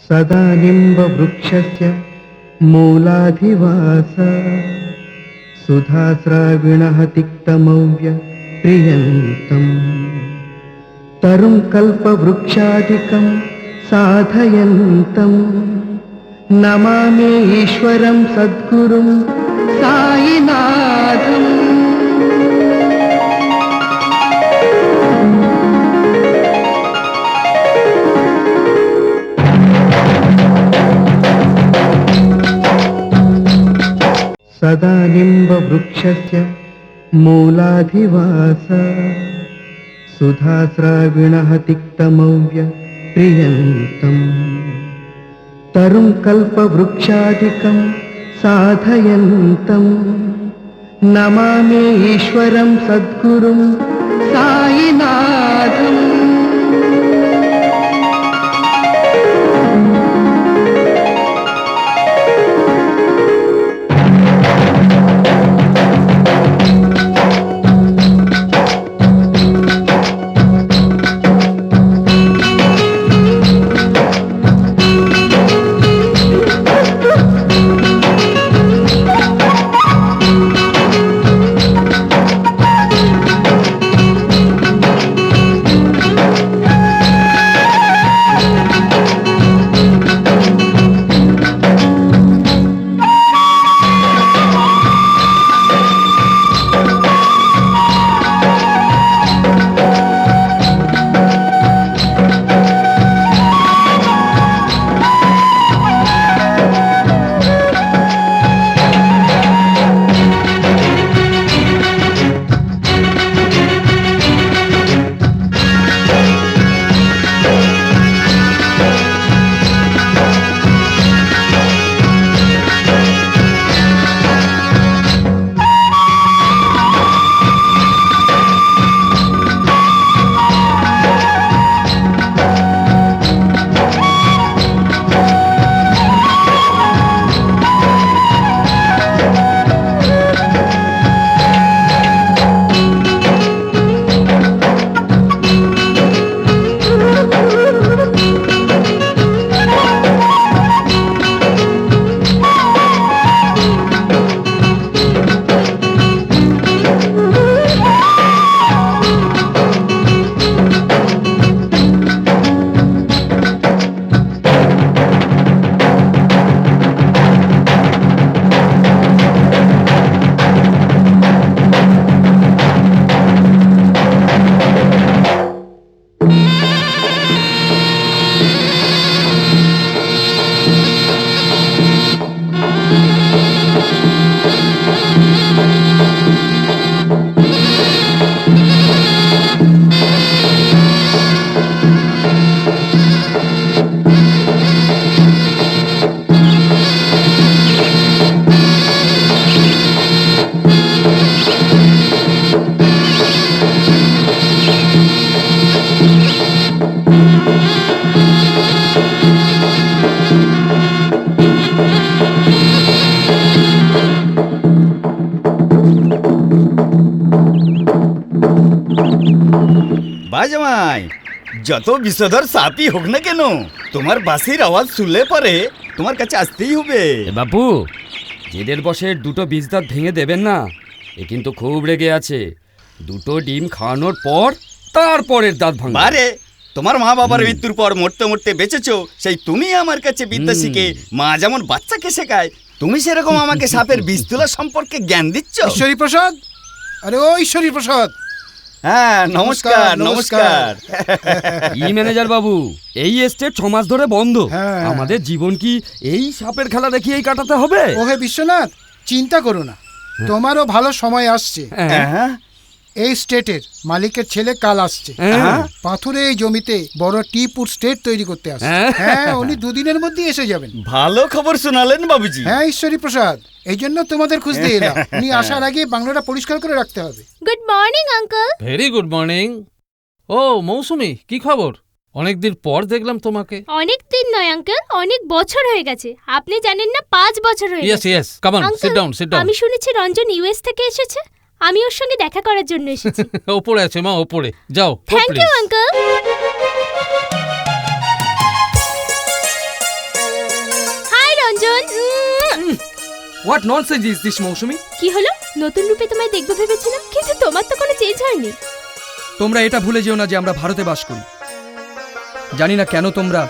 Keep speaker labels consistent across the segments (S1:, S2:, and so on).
S1: सदा निम्बवृक्षस्य मूलाधिवास सुधास्राविणः तिक्तमव्य प्रियन्तम् तरुं कल्पवृक्षादिकं साधयन्तम् नमामि ईश्वरं सद्गुरुं साईनाथम्। सदा निम्बवृक्षस्य मूलाधिवास सुधास्राविणः तिक्तमव्य प्रियन्तम् तरुं कल्पवृक्षादिकं साधयन्तम् नमामि ईश्वरं सद्गुरुं साईनाथम्।
S2: বাজমাই যত বিষধর সাপই হোক না কেন তোমার বাঁশির আওয়াজ শুনলে পরে তোমার কাছে আসতেই হবে।
S3: বাপু, জেদের বসে দুটো বীজ দাঁত ভেঙে দেবেন না, এ কিন্তু খুব রেগে আছে। দুটো ডিম খাওয়ানোর পর তারপরের দাঁত ভাঙবে।
S2: আরে তোমার মা বাবার মৃত্যুর পর মরতে মরতে বেঁচেছো, সেই তুমি আমার কাছে বিদ্যা শিখে মা যেমন বাচ্চাকে শেখায় তুমি সেরকম আমাকে সাপের বীজ তোলা সম্পর্কে জ্ঞান দিচ্ছ।
S4: ঈশ্বরী প্রসাদ, আরে ও ঈশ্বরী প্রসাদ।
S2: হ্যাঁ নমস্কার নমস্কার।
S3: ই ম্যানেজার বাবু, এই এস্টেট 6 মাস ধরে বন্ধ।
S4: হ্যাঁ।
S3: আমাদের জীবন কি এই সাপের খেলা দেখিয়েই কাটাতে হবে?
S4: ওহে বিশ্বনাথ, চিন্তা করো না, তোমারও ভালো সময় আসছে।
S2: হ্যাঁ
S4: এই স্টেটের মালিকের ছেলে কাল আসছে।
S3: হ্যাঁ।
S4: পাথুরে এই জমিতে বড় টি-পুট স্টেট তৈরি করতে আসছে।
S3: হ্যাঁ।
S4: হ্যাঁ, উনি 2 দিনের মধ্যেই এসে যাবেন।
S2: ভালো খবর শোনালেন বাবুজি।
S4: হ্যাঁ ঈশ্বরী প্রসাদ, এই জন্য তোমাদের খুঁজতে এলাম। উনি আসার আগে বাংলোটা পরিষ্কার করে রাখতে হবে।
S5: Good morning uncle.
S6: Very good morning. ও মৌসুমি, কি খবর? অনেকদিন পর দেখলাম তোমাকে।
S5: অনেক দিন নয় আঙ্কেল, অনেক বছর হয়ে গেছে। আপনি জানেন না 5 বছর হয়ে
S6: ইয়েস
S5: গেছে।
S6: Yes, come on, sit down sit down.
S5: আমি শুনেছি রঞ্জন ইউএস থেকে এসেছে। আমি ওর সঙ্গে দেখা করার জন্য এসেছি।
S6: ওপরে আছে মা, ওপরে যাও।
S5: Thank you uncle. Ranjan.
S3: What nonsense is this Mousumi?
S5: কি হলো? নতুন রূপে তোমায় দেখবো ভেবেছিলাম, কিন্তু তোমার তো কোনো চেঞ্জ হয়নি।
S7: তোমরা এটা ভুলে যেও না যে আমরা ভারতে বাস করি। জানি না কেন তোমরা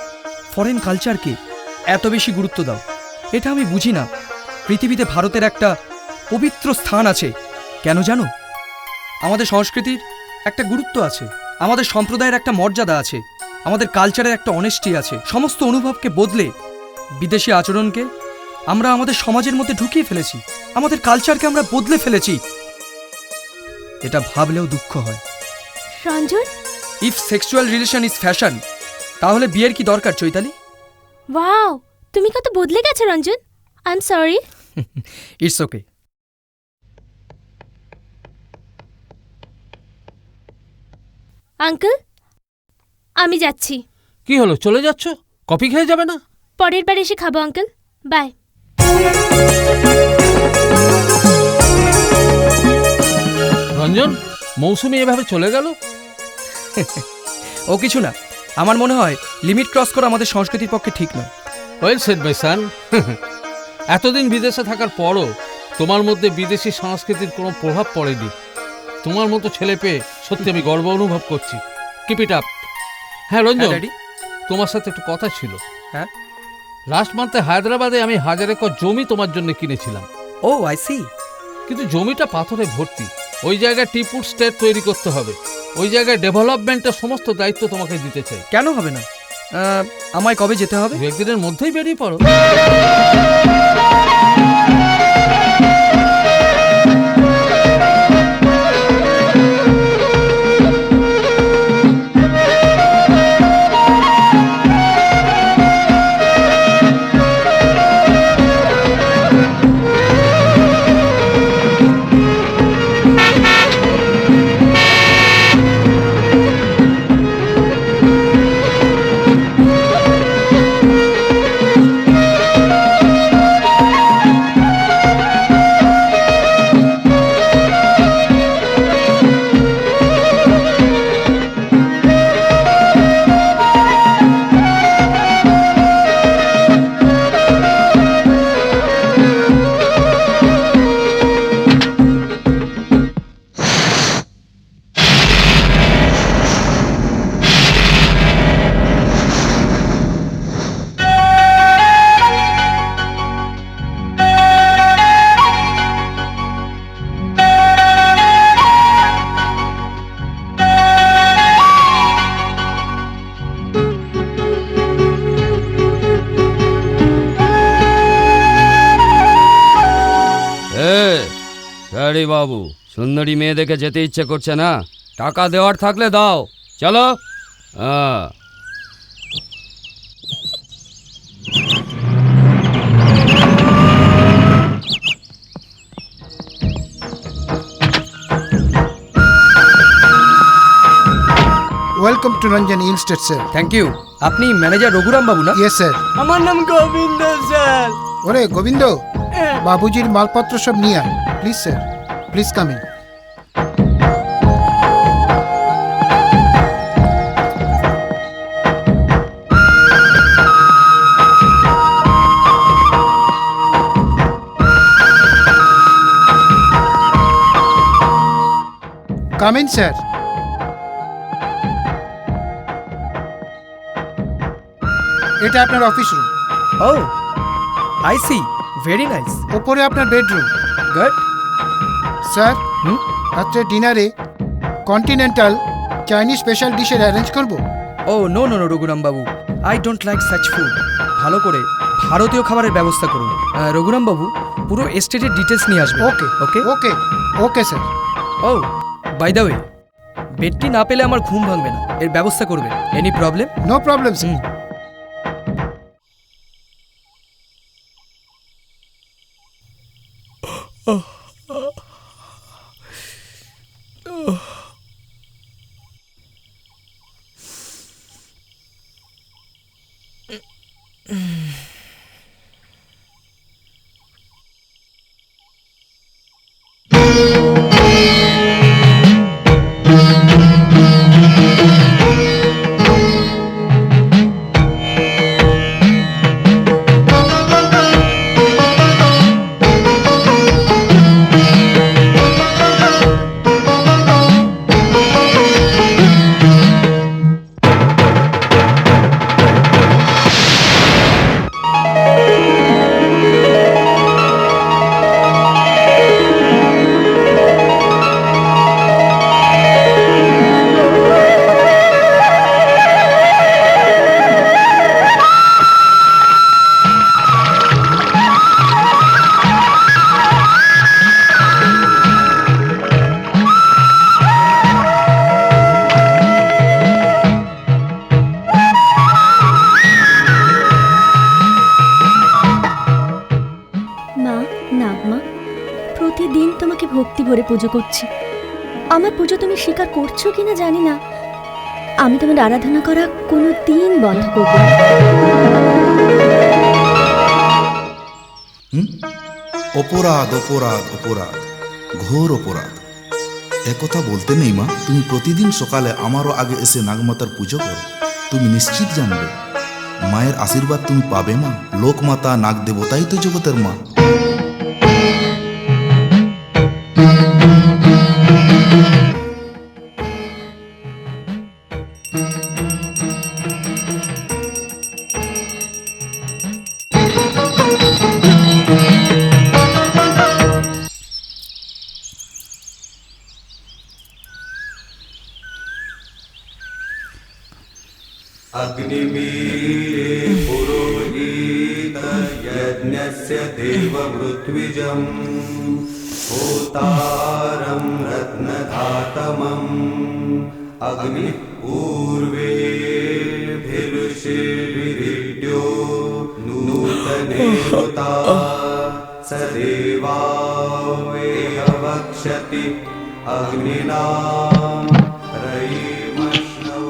S7: ফরেন কালচারকে এত বেশি গুরুত্ব দাও। এটা আমি বুঝি না। পৃথিবীতে ভারতের একটা পবিত্র স্থান আছে, কেন জানো? আমাদের সংস্কৃতির একটা গুরুত্ব আছে, আমাদের সম্প্রদায়ের একটা মর্যাদা আছে, আমাদের কালচারের একটা অনেস্টি আছে। সমস্ত অনুভবকে বদলে বিদেশি আচরণকে আমরা আমাদের সমাজের মধ্যে ঢুকিয়ে ফেলেছি, আমাদের কালচারকে আমরা বদলে ফেলেছি। এটা ভাবলেও দুঃখ হয়।
S5: Ranjan,
S7: if sexual relation is fashion, তাহলে বিয়ের কি দরকার চৈতালি?
S5: ওয়াও, তুমি কত বদলে গেছো Ranjan. I am sorry.
S7: It's okay.
S5: Uncle, আমি যাচ্ছি।
S6: কি হলো, চলে যাচ্ছ? কফি খেয়ে যাবে না?
S5: পরের বার এসে খাবো আঙ্কেল, বাই।
S6: রঞ্জন, মৌসুমি এভাবে চলে গেল?
S7: ও কিছু না, আমার মনে হয় লিমিট ক্রস করা আমাদের সংস্কৃতির পক্ষে ঠিক নয়।
S6: ওয়েল সেড মাই সান। এতদিন বিদেশে থাকার পরও তোমার মধ্যে বিদেশি সংস্কৃতির কোনো প্রভাব পড়েনি। তোমার মতো ছেলে পেয়ে সত্যি আমি গর্ব অনুভব করছি। Keep it up. হ্যাঁ রঞ্জন,
S7: ড্যাডি।
S6: তোমার সাথে একটু কথা ছিল।
S7: হ্যাঁ?
S6: লাস্ট মান্থে হায়দ্রাবাদে আমি 1000 একর জমি তোমার জন্য কিনেছিলাম,
S7: ও আই সি।
S6: কিন্তু জমিটা পাথরে ভর্তি। ওই জায়গায় টি-ফুড স্টেট তৈরি করতে হবে। ওই জায়গায় ডেভেলপমেন্টের সমস্ত দায়িত্ব তোমাকে দিতে চাই।
S7: কেন হবে না? আমায় কবে যেতে হবে?
S6: 2 একদিনের মধ্যেই বেরিয়ে পড়ো।
S3: আরে বাবু, সুন্দরী মেয়ে দেখে যেতে ইচ্ছে করছে না? টাকা দেওয়ার থাকলে দাও, চলো। হ্যাঁ।
S4: Welcome to Ranjan hill estate sir.
S7: Thank you. আপনি ম্যানেজার রঘুরাম বাবু না?
S4: Yes sir.
S2: আমার নাম গোবিন্দ স্যার।
S4: ওরে গোবিন্দ, বাবুজির মালপত্র সব নিয়ে আয় please sir. Please come in. Come in sir. এটা আপনার office room.
S7: Oh I see, very nice.
S4: ওপরে আপনার বেডরুম।
S7: গুড।
S4: Sir,
S7: hmm?
S4: রাত্রে ডিনারে কন্টিনেন্টাল চাইনিজ স্পেশাল ডিশের অ্যারেঞ্জ করব।
S7: Oh no no no Raghuram babu, I don't like such food. ভালো করে ভারতীয় খাবারের ব্যবস্থা করুন। রঘুরাম বাবু পুরো এস্টেটের ডিটেলস নিয়ে আসবে।
S4: Okay
S7: okay
S4: okay okay sir.
S7: ও বাই দ্য ওয়ে, বেডটি না পেলে আমার ঘুম ভাঙবে না, এর ব্যবস্থা করবেন। Any problem?
S4: No problem sir.
S8: ভক্তি ভরে পুজো করছি। আমার পুজো তুমি স্বীকার করছো কিনা জানি না, আমি তোমার আরাধনা করা কোনো দিন বন্ধ করব না।
S9: অপরাধ অপরাধ অপরাধ, ঘোর অপরাধ। একথা বলতে নেই মা, তুমি প্রতিদিন সকালে আমারও আগে এসে নাগমাতার পুজো করো। তুমি নিশ্চিত জানবে মায়ের আশীর্বাদ তুমি পাবে মা। লোকমাতা নাগ দেবতাই তো জগতের মা।
S10: अग्निमीरे पुरोहित यज्ञस्य देवमृत्विजम् होतारं रत्नधातमम् अग्नि पूर्वेभिरुषिर्विरिड्यो नूतने हुता स देवा वेह वक्ष्यति अग्निनां रयिमश्नव।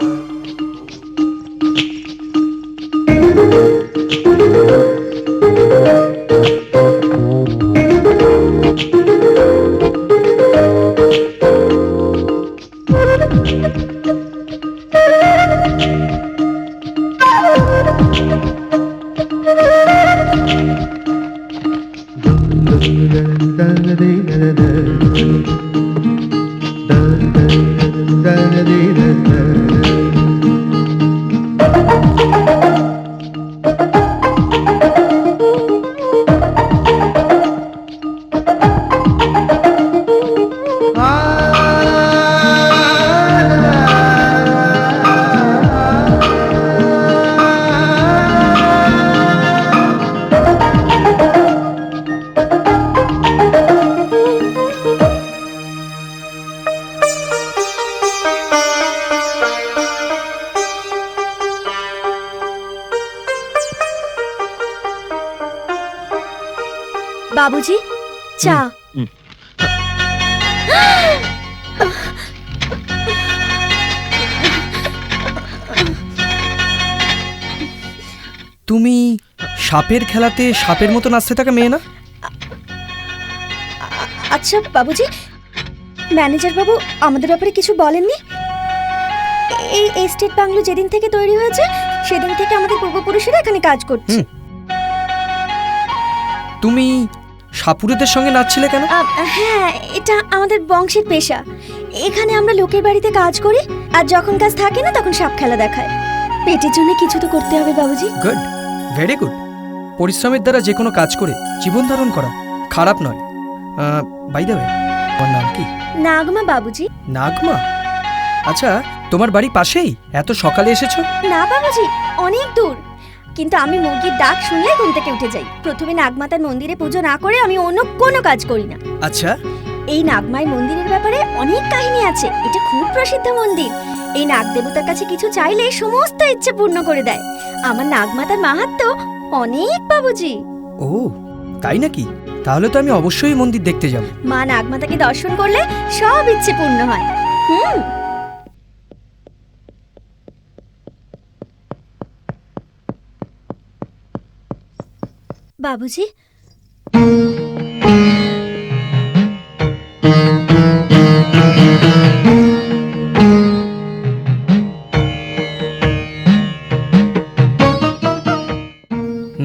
S8: বাবুজি, চা।
S7: তুমি সাপের খেলাতে সাপের মতো নাচতে থাকা মেয়ে না?
S8: আচ্ছা বাবুজি, ম্যানেজার বাবু আমাদের ব্যাপারে কিছু বলেননি? এই এস্টেট বাংলো যেদিন থেকে তৈরি হয়েছে সেদিন থেকে আমাদের পূর্বপুরুষেরা এখানে কাজ করছে।
S7: তুমি সাপুরেদের সঙ্গে নাচছিলে কেন?
S8: হ্যাঁ, এটা আমাদের বংশের পেশা। এখানে আমরা লোকের বাড়িতে কাজ করি, আর যখন কাজ থাকে না তখন সাপ খেলা দেখায়। পেটের জন্য কিছু তো করতে হবে বাবুজি।
S7: Good, very good. পরিশ্রমের দ্বারা যে কোনো কাজ করে জীবন ধারণ করা খারাপ নয়। বাই দ্য ওয়ে, তোমার নাম কি?
S8: নাগমা বাবুজি।
S7: নাগমা? আচ্ছা, তোমার বাড়ি পাশেই? এত সকালে এসেছো?
S8: না বাবুজি, অনেক দূর। কিন্তু আমি মুরগির ডাক শুনলে ঘুম থেকে উঠে যাই। প্রথমে নাগমাতার মন্দিরে পুজো না করে আমি অন্য কোনো কাজ করি না।
S7: আচ্ছা,
S8: এই নাগমাই মন্দিরের ব্যাপারে অনেক কাহিনী আছে। এটা খুব প্রসিদ্ধ মন্দির। এই নাগ দেবতার কাছে কিছু চাইলে সমস্ত ইচ্ছে পূর্ণ করে দেয়। আমার নাগমাতার মাহাত্ম্য অনেক বাবুজি।
S7: ও তাই নাকি? তাহলে তো আমি অবশ্যই মন্দির দেখতে যাব।
S8: মা নাগমাতাকে দর্শন করলে সব ইচ্ছে পূর্ণ হয়। বাবুজি,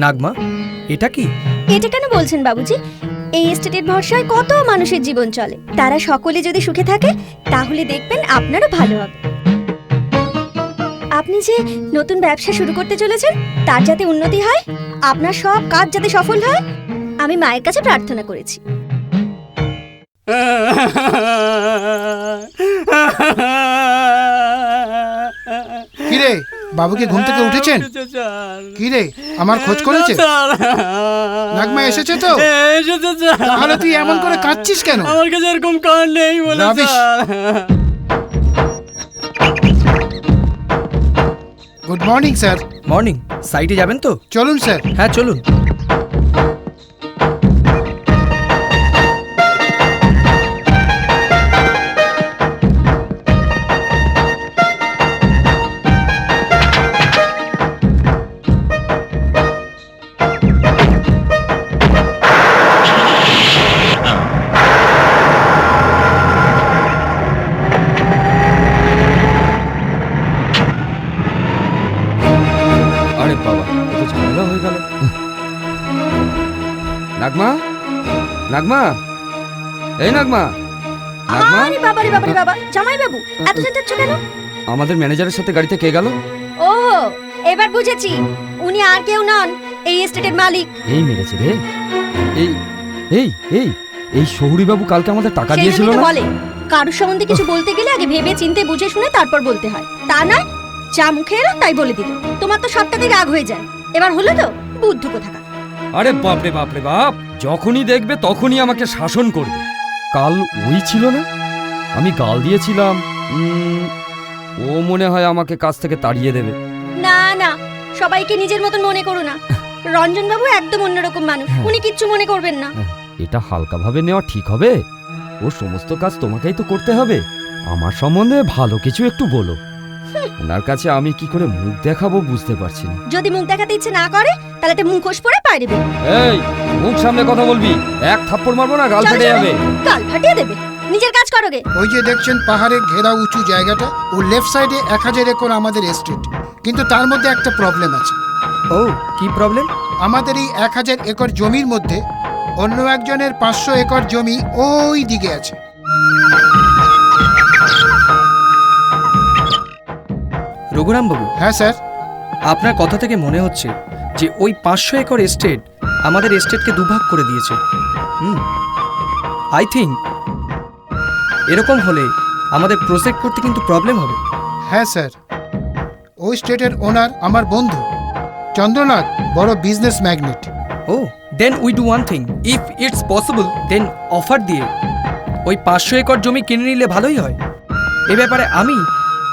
S7: নাগমা, এটা কি?
S8: এটা কেন বলছেন বাবুজি? এই এস্টেটের ভরসায় কত মানুষের জীবন চলে। তারা সকলে যদি সুখে থাকে তাহলে দেখবেন আপনারও ভালো হবে। আপনি যে নতুন ব্যবসা শুরু করতে চলেছেন তার যাতে উন্নতি হয়, আপনার সব কাজ যাতে সফল হয়, আমি মায়ের কাছে প্রার্থনা করেছি।
S4: কিরে, বাবুকে ঘুম থেকে উঠেছেন? কিরে, আমার খোঁজ করেছে? নাগমা এসেছে তো? তাহলে তুই এমন করে কাঁদছিস কেন?
S3: আমার কাছে এরকম কারণ নেই বলে।
S4: Good morning sir.
S7: মর্নিং। সাইটে যাবেন তো?
S4: চলুন স্যার।
S7: হ্যাঁ চলুন।
S3: হয়ে গেল। নাগমা, নাগমা, এই নাগমা, নাগমা।
S8: আরে বাবা রে বাবা রে বাবা, জামাই বাবু এত চেঁচাচ্ছ কেন?
S3: আমাদের ম্যানেজারের সাথে গাড়িতে কে গেল?
S8: ওহো, এবার বুঝেছি, উনি আর কেউ নন, এই এস্টেটের মালিক।
S3: এই মেরেছে রে। এই এই এই এই শহুরি বাবু কালকে আমাদের টাকা
S8: সেই
S3: দিয়েছিল
S8: জন্যই তো
S3: না?
S8: বলে কারোর সম্বন্ধে কিছু বলতে গেলে আগে ভেবে চিন্তে বুঝে শুনে তারপর বলতে হয়, তা নয় যা মুখে এলো তাই বলে দিল। তোমার তো সবটাতেই রাগ হয়ে যায়, এবার হলো তো বুদ্ধ কোথাকার।
S3: আরে বাপ রে বাপ রে বাপ, যখনই দেখবে তখনই আমাকে শাসন করবে। কাল ওই ছিল না, আমি গাল দিয়েছিলাম, ও মনে হয় আমাকে কাজ থেকে তাড়িয়ে দেবে।
S8: না না, সবাইকে নিজের মতন মনে করো না, রঞ্জন বাবু একদম অন্যরকম মানুষ, উনি কিচ্ছু মনে করবেন না।
S3: এটা হালকাভাবে নেওয়া ঠিক হবে? ও সমস্ত কাজ তোমাকেই তো করতে হবে। আমার সম্বন্ধে ভালো কিছু একটু বলো। ওনার কাছে আমি কি করে মুখ দেখাবো বুঝতে পারছি না।
S8: যদি মুখ দেখাতে ইচ্ছে না করে তাহলে একটা মুখোশ পরে বাইরে বেরো।
S3: এই মুখ সামনে কথা বলবি, এক থাপ্পড় মারবো না গাল ফেটে যাবে।
S8: গাল ফাটিয়ে দেবে, নিজের কাজ করোগে।
S4: ওই যে দেখছেন পাহাড়ের ঘেরা উঁচু জায়গাটা, ও লেফট সাইডে 1000 একর আমাদের এস্টেট, কিন্তু তার মধ্যে একটা প্রবলেম আছে।
S7: ও কি প্রবলেম?
S4: আমাদের এই 1000 একর জমির মধ্যে অন্য একজনের 500 একর জমি ওই দিকে আছে।
S7: রঘুরাম বাবু,
S4: হ্যাঁ স্যার।
S7: আপনার কথা থেকে মনে হচ্ছে যে ওই 500 একর এস্টেট আমাদের এস্টেটকে দুভাগ করে দিয়েছে। আই থিঙ্ক এরকম হলে আমাদের প্রজেক্ট করতে কিন্তু প্রবলেম হবে।
S4: হ্যাঁ স্যার, ওই স্টেটের ওনার আমার বন্ধু চন্দ্রনাথ, বড় business magnate.
S7: Oh then we do one thing, if it's possible then offer দিয়ে ওই 500 একর জমি কিনে নিলে ভালোই হয়। এ ব্যাপারে আমি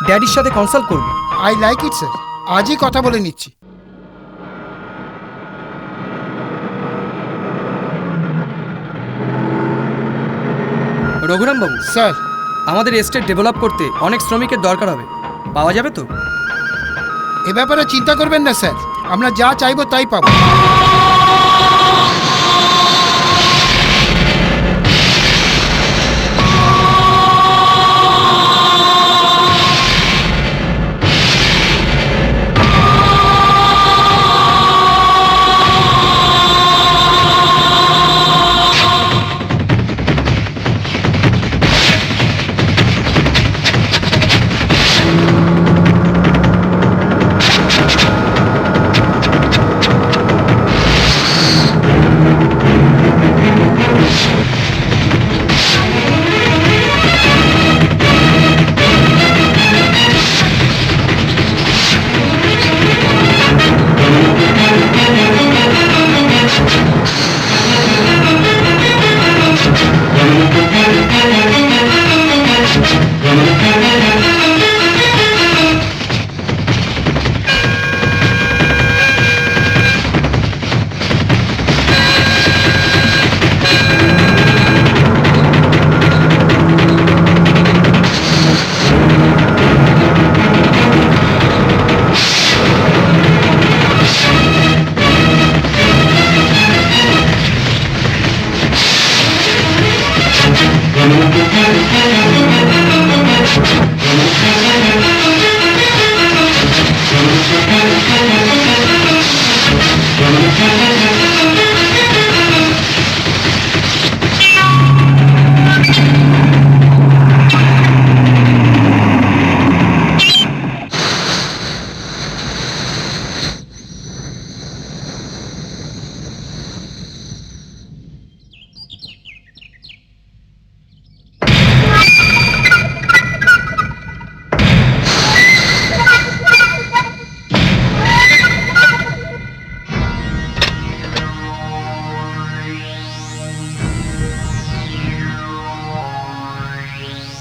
S7: ড্যাডির সাথে কনসাল্ট করব।
S4: আই লাইক ইট স্যার, আজই কথা বলে নিচ্ছি।
S7: রঘুরাম বাবু
S4: স্যার,
S7: আমাদের এস্টেট ডেভেলপ করতে অনেক শ্রমিকের দরকার হবে, পাওয়া যাবে তো?
S4: এ ব্যাপারে চিন্তা করবেন না স্যার, আমরা যা চাইবো তাই পাবো।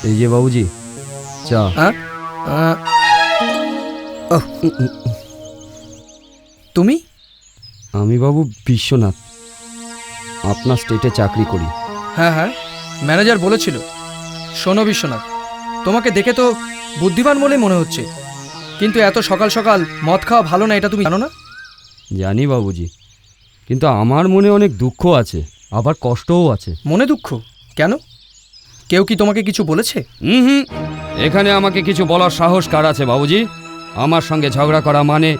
S3: এই যে বাবুজি চা।
S7: তুমি?
S3: আমি বাবু বিশ্বনাথ, আপনার স্টেটে চাকরি করি।
S7: হ্যাঁ হ্যাঁ, ম্যানেজার বলেছিল। শোনো বিশ্বনাথ, তোমাকে দেখে তো বুদ্ধিমান বলে মনে হচ্ছে, কিন্তু এত সকাল সকাল মদ খাওয়া ভালো না, এটা তুমি জানো না?
S3: জানি বাবুজি, কিন্তু আমার মনে অনেক দুঃখ আছে, আবার কষ্টও আছে।
S7: মনে দুঃখ কেন? কেউ কি তোমাকে কিছু বলেছে?
S3: হুম, এখানে আমাকে কিছু বলার সাহস কার আছে বাবুজি? আমার সঙ্গে ঝগড়া করা মানে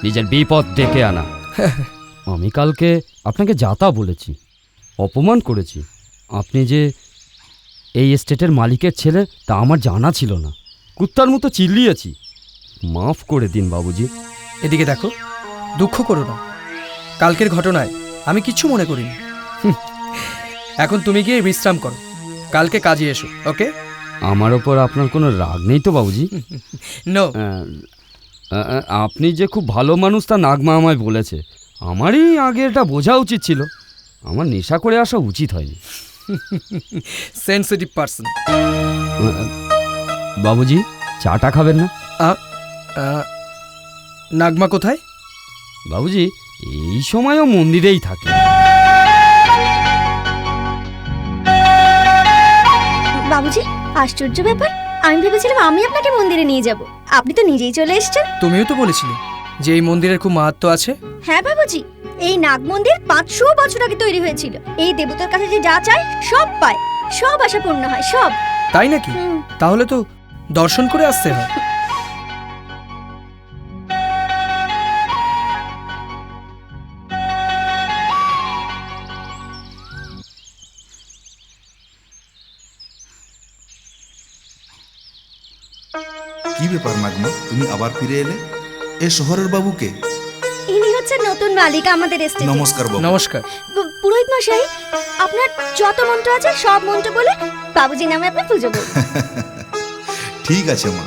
S3: নিজের বিপদ ডেকে আনা। আমি কালকে আপনাকে যাতা বলেছি, অপমান করেছি। আপনি যে এই এস্টেটের মালিকের ছেলে তা আমার জানা ছিল না। কুত্তার মতো চিল্লিয়েছি, মাফ করে দিন বাবুজি।
S7: এদিকে দেখো, দুঃখ করো না, কালকের ঘটনায় আমি কিচ্ছু মনে করিনি। এখন তুমি গিয়ে বিশ্রাম করো, কালকে কাজে এসো, ওকে?
S3: আমার ওপর আপনার কোনো রাগ নেই তো বাবুজি?
S7: নো।
S3: আপনি যে খুব ভালো মানুষ তা নাগমা আমায় বলেছে। আমারই আগে এটা বোঝা উচিত ছিল, আমার নেশা করে আসা উচিত হয়নি।
S7: Sensitive person.
S3: বাবুজি, চাটা খাবেন না?
S7: নাগমা কোথায়?
S3: বাবুজি, এই সময়ও মন্দিরেই থাকে।
S8: বাবুজি, আশ্চর্য ব্যাপার, আমি ভেবেছিলাম আমি আপনাকে মন্দিরে নিয়ে যাব, আপনি তো নিজেই চলে এসেছেন।
S7: তুমিও তো বলেছিলে যে এই মন্দিরের খুব মাহাত্ম্য আছে।
S8: হ্যাঁ বাবুজি, এই নাগ মন্দির 500 বছর আগে তৈরি হয়েছিল। এই দেবতার কাছে যে যা চায় সব পায়, সব আশা পূর্ণ হয়, সব।
S7: তাই নাকি? তাহলে তো দর্শন করে আসতে হয়।
S9: কি ব্যাপার নাগমা, তুমি আবার ফিরে এলে? এ শহরের বাবুকে?
S8: ইনি হচ্ছেন নতুন মালিক আমাদের এস্টেটে।
S9: নমস্কার বাবু।
S7: নমস্কার।
S8: পুরোহিত মশাই, আপনার যত মন্ত্র আছে সব মন্ত্র বলে বাবুজি নামে আপনি পুজো করুন।
S9: ঠিক আছে মা।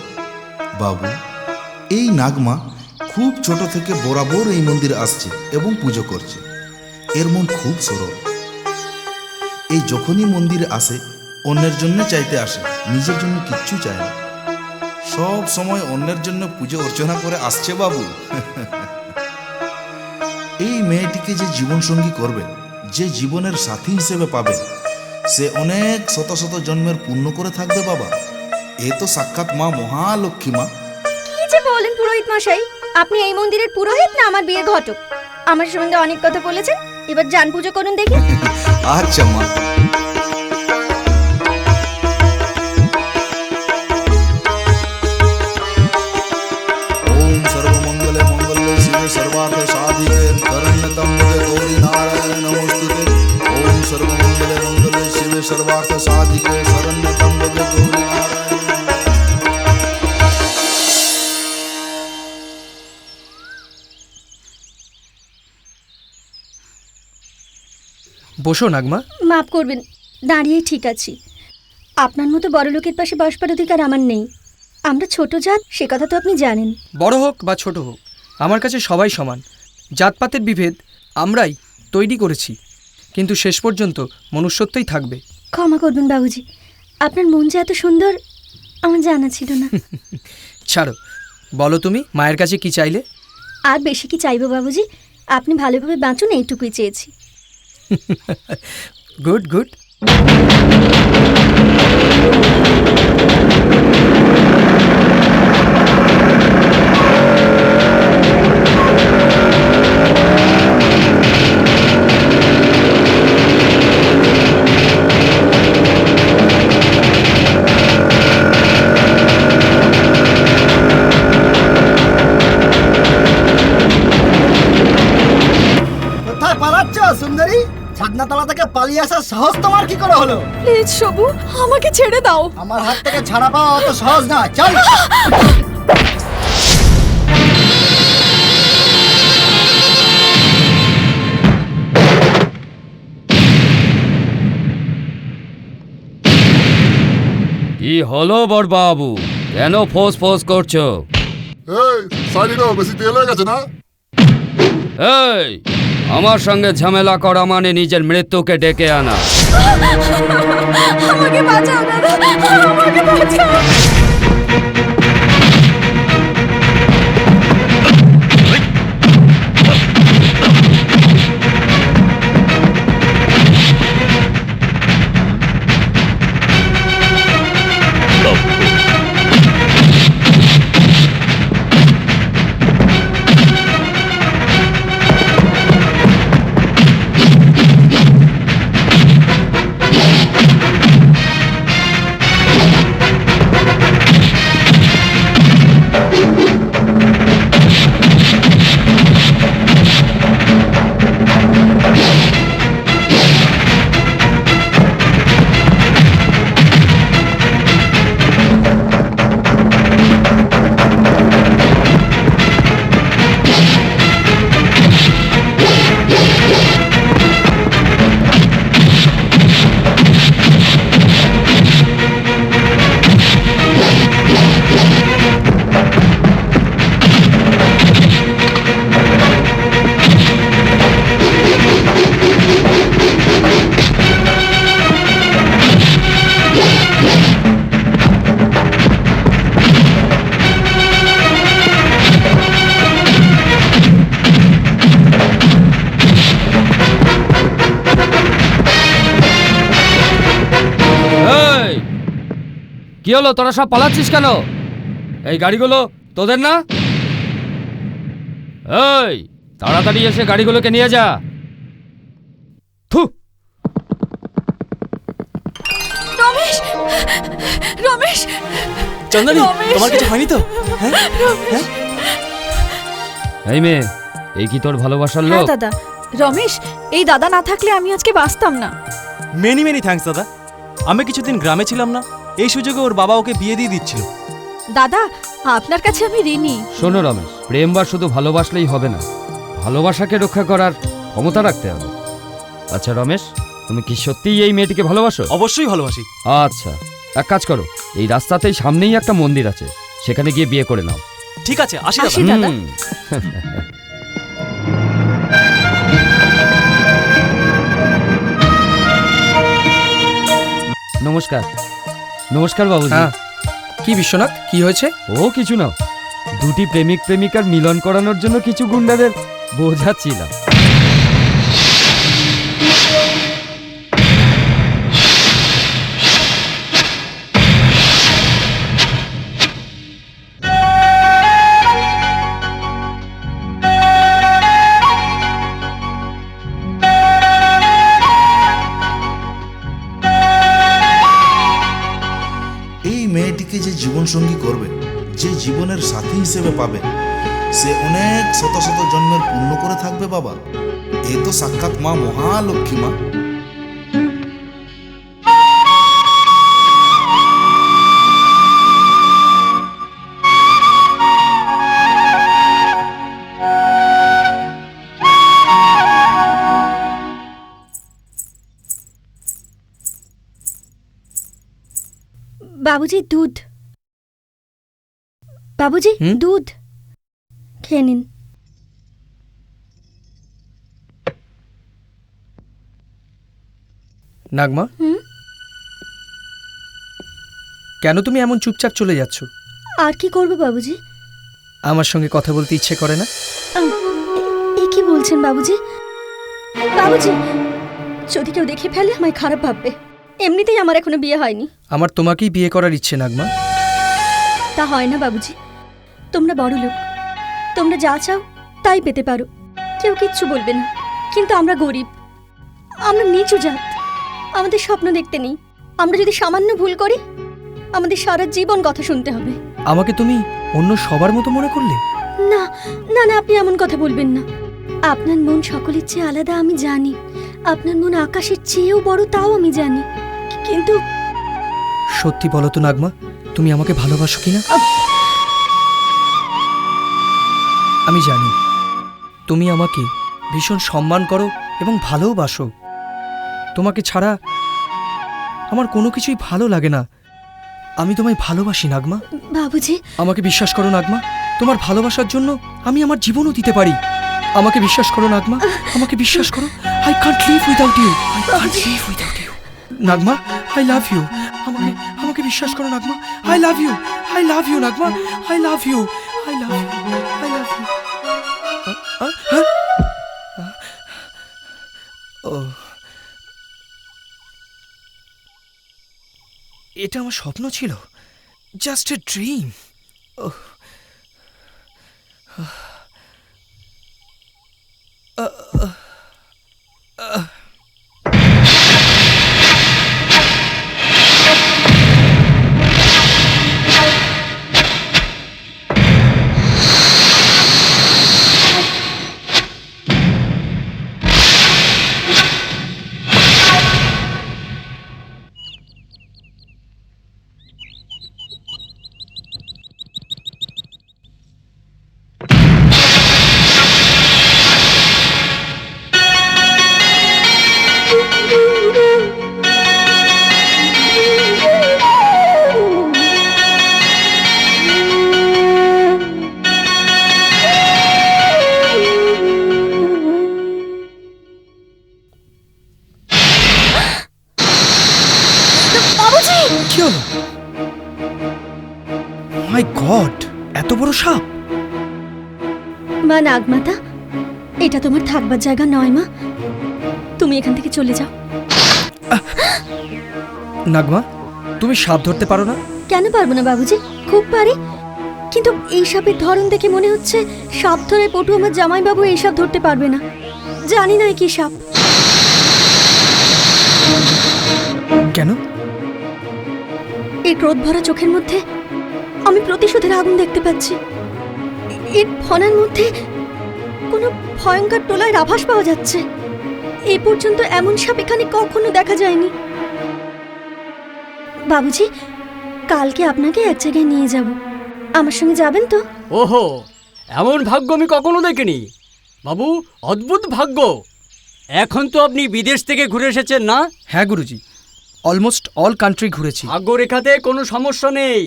S9: বাবু, এই নাগমা খুব ছোট থেকে বরাবর এই মন্দিরে আসছে এবং পুজো করছে। এর মন খুব সরল। এই যখনই মন্দিরে আসে অন্যের জন্য চাইতে আসে, নিজের জন্য কিচ্ছু চায় না। সব সময় অন্যের জন্য পুজো অর্চনা করে আসছে বাবু। এই মেয়েটিকে যে জীবনসঙ্গী করবে, যে জীবনের সাথী হিসেবে পাবে, সে অনেক শত শত জন্মের পুণ্য করে থাকবে বাবা। এ তো সাক্ষাৎ মা মহালক্ষ্মী মা।
S8: কি যে বলেন পুরোহিত মশাই, আপনি এই মন্দিরের পুরোহিত না আমার বিয়ের ঘটক? আমার সঙ্গে অনেক কথা বলেছেন, এবার যান পুজো করুন দেখি।
S9: আচ্ছা মা। ওম সর্বমঙ্গলে মঙ্গলে শিবে সর্বার্থ সাধিকে শরণ্যত্রম্বকে গৌরী নারায়ণে নমস্তুতে। ওম সর্বমঙ্গলে মঙ্গলে শিবে সর্বার্থ সাধিকে শরণ্যত্রম্বকে গৌরী নারায়ণে।
S7: বসো নাগমা।
S8: মাফ করবেন, দাঁড়িয়ে ঠিক আছি। আপনার মতো বড় লোকের পাশে বসবার অধিকার আমার নেই। আমরা ছোট জাত, সে কথা তো আপনি জানেন।
S7: বড় হোক বা ছোট হোক, আমার কাছে সবাই সমান। জাতপাতের বিভেদ আমরাই তৈরি করেছি, কিন্তু শেষ পর্যন্ত মনুষ্যত্বই থাকবে।
S8: ক্ষমা করবেন বাবুজি, আপনার মন যে এত সুন্দর আমার জানা ছিল না।
S7: ছাড়ো, বলো তুমি মায়ের কাছে কি চাইলে?
S8: আর বেশি কি চাইবো বাবুজি, আপনি ভালোভাবে বাঁচুন এইটুকুই চেয়েছি।
S7: Good good.
S1: কোথায় পালাচ্ছ সুন্দরী? ছাদনাতলা থেকে পালিয়ে আসার সাহস তোমার কি করে হলো?
S8: প্লিজ সবু, আমাকে ছেড়ে দাও।
S1: আমার হাত থেকে ছাড়া পাওয়া অত সহজ না, চল।
S3: কি হলো বড়বাবু, কেন ফোঁস ফোঁস করছো?
S11: এই সাইডে বেশি তেল হয়ে গেছে না?
S3: এই, আমার সঙ্গে ঝামেলা করা মানে নিজের মৃত্যুকে ডেকে আনা।
S8: আমাকে বাঁচাও দাদা, আমাকে বাঁচাও।
S3: কি হলো, তোরা সব পালাচ্ছিস কেন? এই গাড়িগুলো তোদের না? এই তাড়াতাড়ি এসে গাড়িগুলোকে নিয়ে যা। থু।
S8: রমেশ, রমেশ,
S12: চন্দনী, তোমার কিছু হয়নি তো? হ্যাঁ হ্যাঁ?
S3: এই মেয়ে, এই কি তোর ভালোবাসার লোক?
S8: দাদা, রমেশ, এই দাদা না থাকলে আমি আজকে বাঁচতাম না।
S12: মেনি মেনি থ্যাঙ্কস দাদা। আমি কিছুদিন গ্রামে ছিলাম না, এই সুযোগে ওর বাবা ওকে বিয়ে দিয়ে দিচ্ছিল।
S8: দাদা, আপনার কাছে আমি ঋণী।
S3: শোনো রমেশ, প্রেম বা শুধু ভালোবাসলেই হবে না, ভালোবাসাকে রক্ষা করার ক্ষমতা রাখতে হবে। আচ্ছা রমেশ, তুমি কি সত্যিই এই মেয়েটিকে ভালোবাসো?
S12: অবশ্যই ভালোবাসি।
S3: আচ্ছা, এক কাজ করো, এই রাস্তাতেই সামনেই একটা মন্দির আছে, সেখানে গিয়ে বিয়ে করে নাও।
S12: ঠিক আছে, আসি দাদা।
S3: নমস্কার। নমস্কার বাবুজি।
S7: হ্যাঁ, কি বিশ্বনাথ, কি হয়েছে?
S3: ও কিছু না, দুটি প্রেমিক প্রেমিকার মিলন করানোর জন্য কিছু গুন্ডাদের বোঝাচ্ছিলাম।
S9: এই মেয়েটিকে যে জীবনসঙ্গী করবে, যে জীবনের সাথী হিসেবে পাবে, সে অনেক শত শত জন্মের পুণ্য করে থাকবে বাবা। এ তো সাক্ষাৎ মা মহালক্ষ্মী মা।
S8: বাবুজি, দুধ। বাবুজি, দুধ খেয়ে নিন।
S7: নাগমা, কেন তুমি এমন চুপচাপ চলে যাচ্ছ?
S8: আর কি করবো বাবুজি?
S7: আমার সঙ্গে কথা বলতে ইচ্ছে করে না?
S8: এ কি বলছেন বাবুজি? বাবুজি, যদি কেউ দেখে ফেলে আমায় খারাপ ভাববে। এমনিতেই আমার এখনো বিয়ে হয়নি।
S7: আমার তোমাকেই বিয়ে করার ইচ্ছে নাগমা।
S8: তা হয় না বাবুজি, তোমরা বড় লোক, তোমরা যা চাও তাই পেতে পারো, কেউ কিচ্ছু বলবে না। কিন্তু আমরা গরিব, আমরা নিচু জাত, আমাদের স্বপ্ন দেখতে নেই। আমরা যদি সামান্য ভুল করি, আমাদের সারা জীবন কথা শুনতে হবে।
S7: আমাকে তুমি অন্য সবার মতো মনে করলে?
S8: না না না, আপনি এমন কথা বলবেন না। আপনার মন সকলের চেয়ে আলাদা আমি জানি, আপনার মন আকাশের চেয়েও বড় তাও আমি জানি। কিন্তু
S7: সত্যি বলো তো নাগমা, তুমি আমাকে ভালোবাসো কিনা? আমি জানি তুমি আমাকে ভীষণ সম্মান করো এবং ভালোবাসো। তোমাকে ছাড়া আমার কোনো কিছুই ভালো লাগে না। আমি তোমায় ভালোবাসি নাগমা।
S8: বাবুজি,
S7: আমাকে বিশ্বাস করো নাগমা, তোমার ভালোবাসার জন্য আমি আমার জীবনও দিতে পারি। আমাকে বিশ্বাস করো নাগমা, আমাকে বিশ্বাস করো। I can't live without you, I can't live without you. Nagma, I love you. আমাকে আমাকে বিশ্বাস করো Nagma, I love you, I love you Nagma, I love you, I love you, I love you. ও, এটা আমার স্বপ্ন ছিল, জাস্ট এ ড্রিম। কি হলো? মাই গড, এত বড় সাপ!
S8: মা নাগমাতা, এটা তোমার থাকবার জায়গা নয় মা, তুমি এখান থেকে চলে যাও।
S7: নাগমা, তুমি সাপ ধরতে পারো না?
S8: কেন পারবো না বাবুজি, খুব পারি। কিন্তু এই সাপের ধরন দেখে মনে হচ্ছে সাপ ধরে পটু আমার জামাইবাবু এই সাপ ধরতে পারবে না। জানি না কি সাপ।
S7: কেন?
S8: এই ক্রোধ ভরা চোখের মধ্যে আমি প্রতিশোধের আগুন দেখতে পাচ্ছি। এর ফনার মধ্যে কোনো ভয়ঙ্কর প্রলয়ের আভাস পাওয়া যাচ্ছে। এ পর্যন্ত এমন সাপ এখানে কখনো দেখা যায়নি। বাবুজি, কালকে আপনাকে এক জায়গায় নিয়ে যাব, আমার সঙ্গে যাবেন তো?
S13: ওহো, এমন ভাগ্য আমি কখনো দেখিনি বাবু, অদ্ভুত ভাগ্য। এখন তো আপনি বিদেশ থেকে ঘুরে এসেছেন না?
S7: হ্যাঁ গুরুজি, অলমোস্ট অল কান্ট্রি ঘুরেছি।
S13: ভাগ্য রেখাতে কোনো সমস্যা নেই।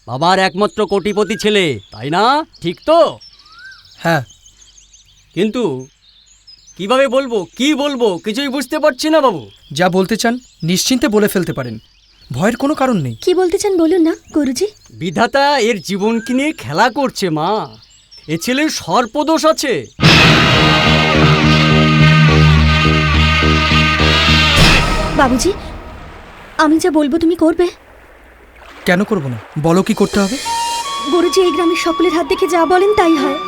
S13: বাবার একমাত্র কোটিপতি ছেলে, তাই না? ঠিক তো?
S7: হ্যাঁ।
S13: কিন্তু কিভাবে বলবো, কি বলবো কিছুই বুঝতে পারছি না বাবু।
S7: যা বলতে চান নিশ্চিন্তে বলে ফেলতে পারেন, ভয়ের কোনো কারণ নেই।
S8: কি বলতে চান বলুন না গুরুজি।
S13: বিধাতা এর জীবনকে নিয়ে খেলা করছে মা। এ ছেলের সর্পদোষ আছে।
S8: বাবুজি, আমি যা বলবো তুমি করবে?
S7: কেন করব না, বলো কি করতে হবে।
S8: গুরুজি, এই গ্রামের সকলের হাত দেখে যা বলেন তাই হয়।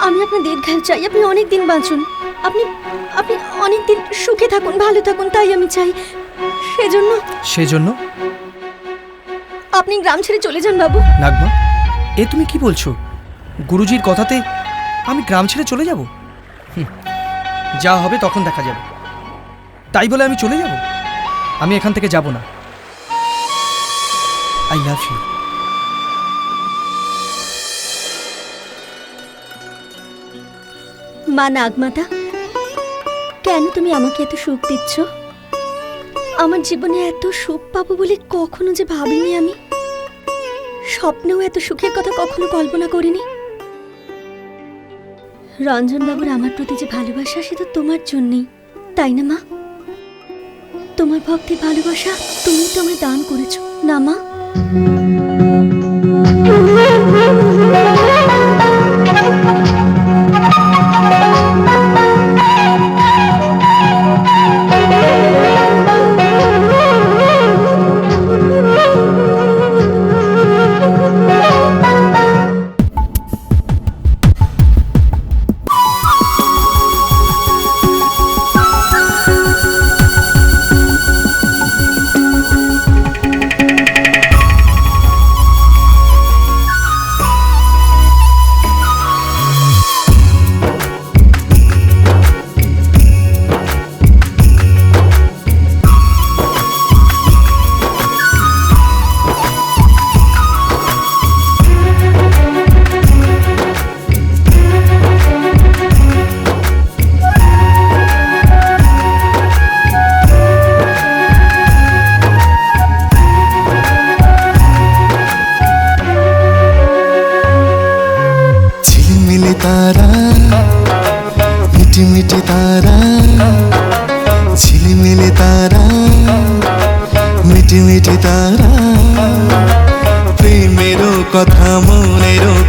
S8: আমি আপনার দীর্ঘায়ু চাই, আপনি অনেক দিন বাঁচুন, আপনি আপনি অনেক দিন সুখে থাকুন, ভালো থাকুন, তাই আমি চাই। সেজন্য আপনি গ্রাম ছেড়ে চলে যান বাবু।
S7: নাগমা, এ তুমি কি বলছো? গুরুজির কথাতে আমি গ্রাম ছেড়ে চলে যাব? যা হবে তখন দেখা যাবে। তাই বলে আমি চলে যাব? আমি এখান থেকে যাব না। I love you.
S8: মা নাগমাতা, কেন তুমি আমাকে এত সুখ দিচ্ছ? আমার জীবনে এত সুখ পাবো বলে কখনো যে ভাবিনি আমি। স্বপ্নেও এত সুখের কথা কখনো কল্পনা করিনি। রঞ্জন বাবুর আমার প্রতি যে ভালোবাসা, সে তো তোমার জন্যই, তাই না মা? তোমার ভক্তি ভালোবাসা তুমি তো আমায় দান করেছো না মা?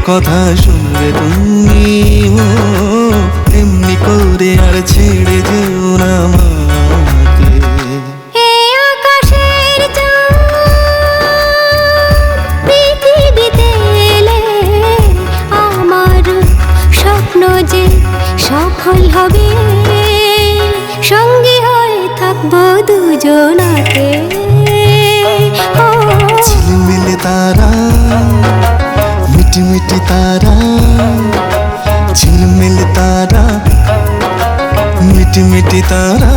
S14: কথা শুনবে তুমি, এমনি করে আর ছেড়ে যেও না আমাকে।
S15: পৃথিবীতে এলে আমার স্বপ্ন যে সফল হবে, সঙ্গী হয়ে থাকবো দুজনাতে।
S14: ঝিলমিলে তারা, মিটি মিটি তারা, ঝিলমিল তারা, মিটি মিটি তারা।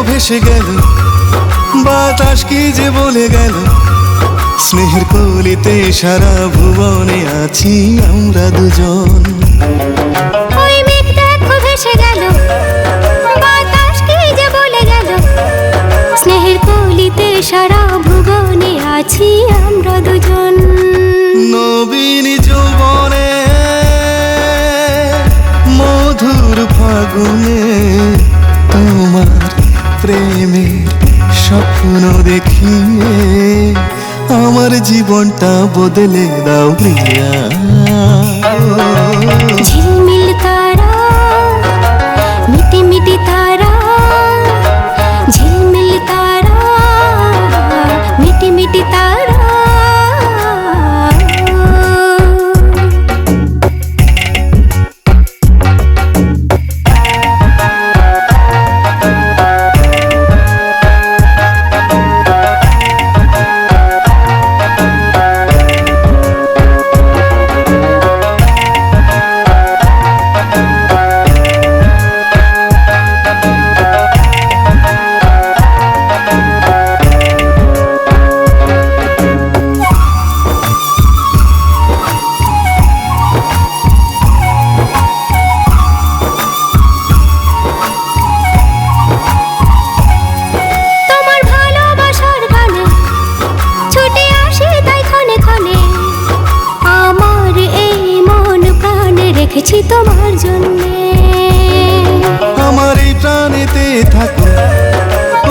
S14: ভেসে গেল বাতাস কি যে বলে গেল, স্নেহের কলিতে সারা ভুবনে আছি আমরা দুজন।
S15: ওই মেঘ দেখো ভেসে গেল, বাতাস কি যে বলে গেল, স্নেহের কলিতে সারা ভুবনে আছি আমরা দুজন।
S14: নবীন যৌবনে মধুর ফাগুনে তোমার প্রেমের স্বপ্ন দেখিয়ে আমার জীবনটা বদলে দাও প্রিয়া।
S15: ঝিলমিল তারা, মিটি মিটি তারা, ঝিলমিল তারা, মিটি মিটি তারা। রেখেছি তোমার জন্যে,
S14: আমার এই প্রাণেতে থাকো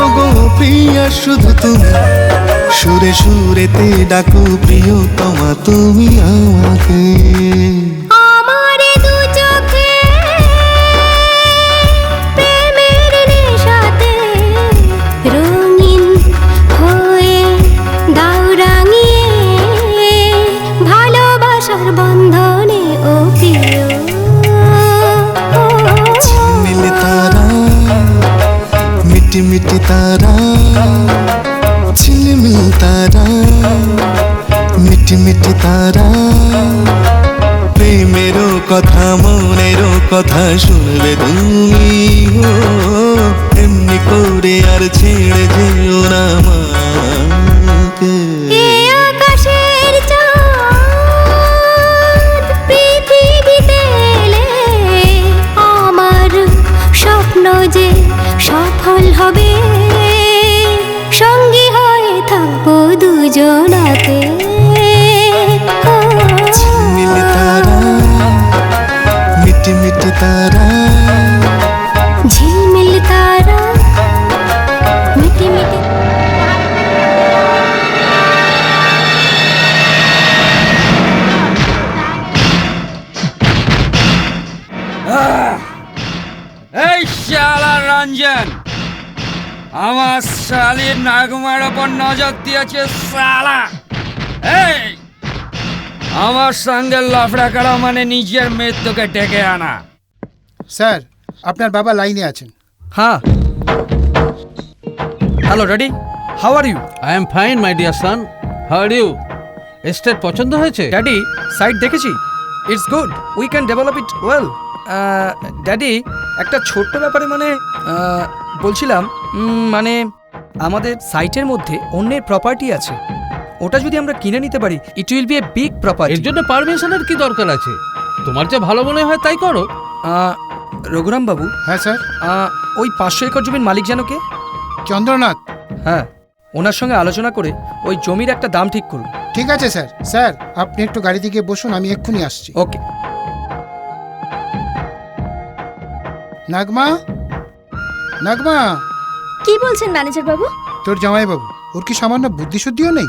S14: ওগো প্রিয়া শুধু তুমি, সুরে সুরেতে ডাকো প্রিয়তমা তুমি আমাকে।
S15: আমার দু চোখে প্রেমের নেশাতে রঙিন হয়ে দাও রাঙিয়ে ভালোবাসার বন্ধনে ও প্রিয়।
S14: ঝিলমিল তারা, মিটি মিটি তারা, ঝিলমিল তারা, মিটি মিটি তারা, প্রেমেরও কথা মনেরও কথা শুনবে তুমি, ও এমনি করে আর ছেড়ে যেও না আমাকে।
S15: আকাশের চাঁদ পৃথিবীতে এলে আমার স্বপ্ন যে সফল হবে, সঙ্গী হয়ে থাকবো দুজনাতে।
S14: ঝিলমিল তারা, মিটি মিটি তারা,
S15: ঝিলমিল তারা, মিটি মিটি।
S3: এই শালা রঞ্জন, আমার শালির নাগমার ওপর নজর দিয়েছে শালা। এই আমার সঙ্গে লাফড়া করা মানে নিজের মৃত্যুকে ডেকে আনা।
S4: স্যার, আপনার বাবা লাইনে আছেন।
S7: হ্যাঁ, hello daddy, how are you?
S6: I am fine my dear son, how are you? Estate পছন্দ হয়েছে?
S7: ড্যাডি, সাইট দেখেছি, it's good, we can develop it well. Daddy, একটা ছোট্ট ব্যাপারে মানে বলছিলাম, মানে আমাদের সাইটের মধ্যে অন্যের প্রপার্টি আছে, ওটা যদি আমরা কিনে নিতে পারি it will B a big property.
S6: এর জন্য পারমিশনের কি দরকার আছে? তোমার যা ভালো মনে হয় তাই করো।
S7: রঘুরাম বাবু।
S4: হ্যাঁ স্যার।
S7: ওই 500 একর জমির মালিক যেন কে?
S4: চন্দ্রনাথ।
S7: হ্যাঁ, ওনার সঙ্গে আলোচনা করে ওই জমির একটা দাম ঠিক করুন।
S4: ঠিক আছে স্যার। স্যার, আপনি একটু গাড়িতে গিয়ে বসুন, আমি এক্ষুনি আসছি।
S7: ওকে।
S4: নাগমা, নাগমা।
S8: কি বলছেন ম্যানেজার বাবু?
S4: তোর জামাই বাবু, ওর কি সামান্য বুদ্ধিশুদ্ধিও নেই?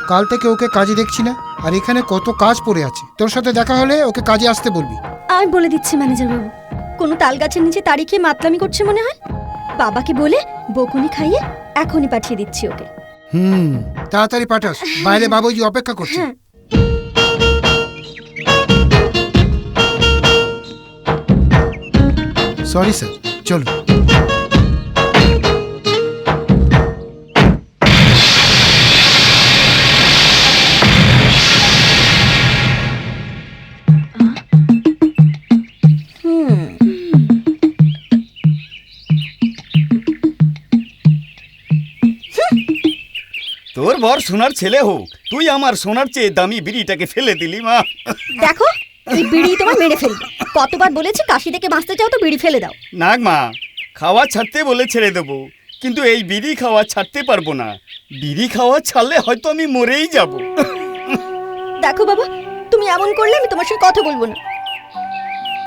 S4: কাল থেকে ওকে কাজে দেখছি না, আর এখানে কত কাজ পড়ে আছে। তোর সাথে দেখা হলে ওকে কাজে আসতে বলবি।
S8: আমি বলে দিচ্ছি ম্যানেজার বাবু, কোনো তাল গাছের নিচে তাড়ি খেয়ে মাতলামি করছে মনে হয়। বাবাকে বলে বকুনি খাইয়ে এখনই পাঠিয়ে দিচ্ছি ওকে।
S4: তাড়াতাড়ি পাঠাস, বাইরে বাবুজি অপেক্ষা করছে। সরি স্যার, চলুন।
S2: তোর বর সোনার ছেলে হোক, তুই আমার সোনার চেয়ে দামি বিড়িটাকে ফেলে দিলি মা।
S8: দেখো এই বিড়ি তোমার মেরে ফেলবে। কতবার বলেছি কাশি থেকে বাঁচতে চাও তো বিড়ি ফেলে দাও।
S2: নাগ মা, খাওয়া ছাড়তে বলে ছেড়ে দেবো, কিন্তু এই বিড়ি খাওয়া ছাড়তে পারবো না। বিড়ি খাওয়া ছাড়লে হয়তো আমি মরেই যাব।
S8: দেখো বাবা, তুমি এমন করলে আমি তোমার সঙ্গে কথা বলবো না।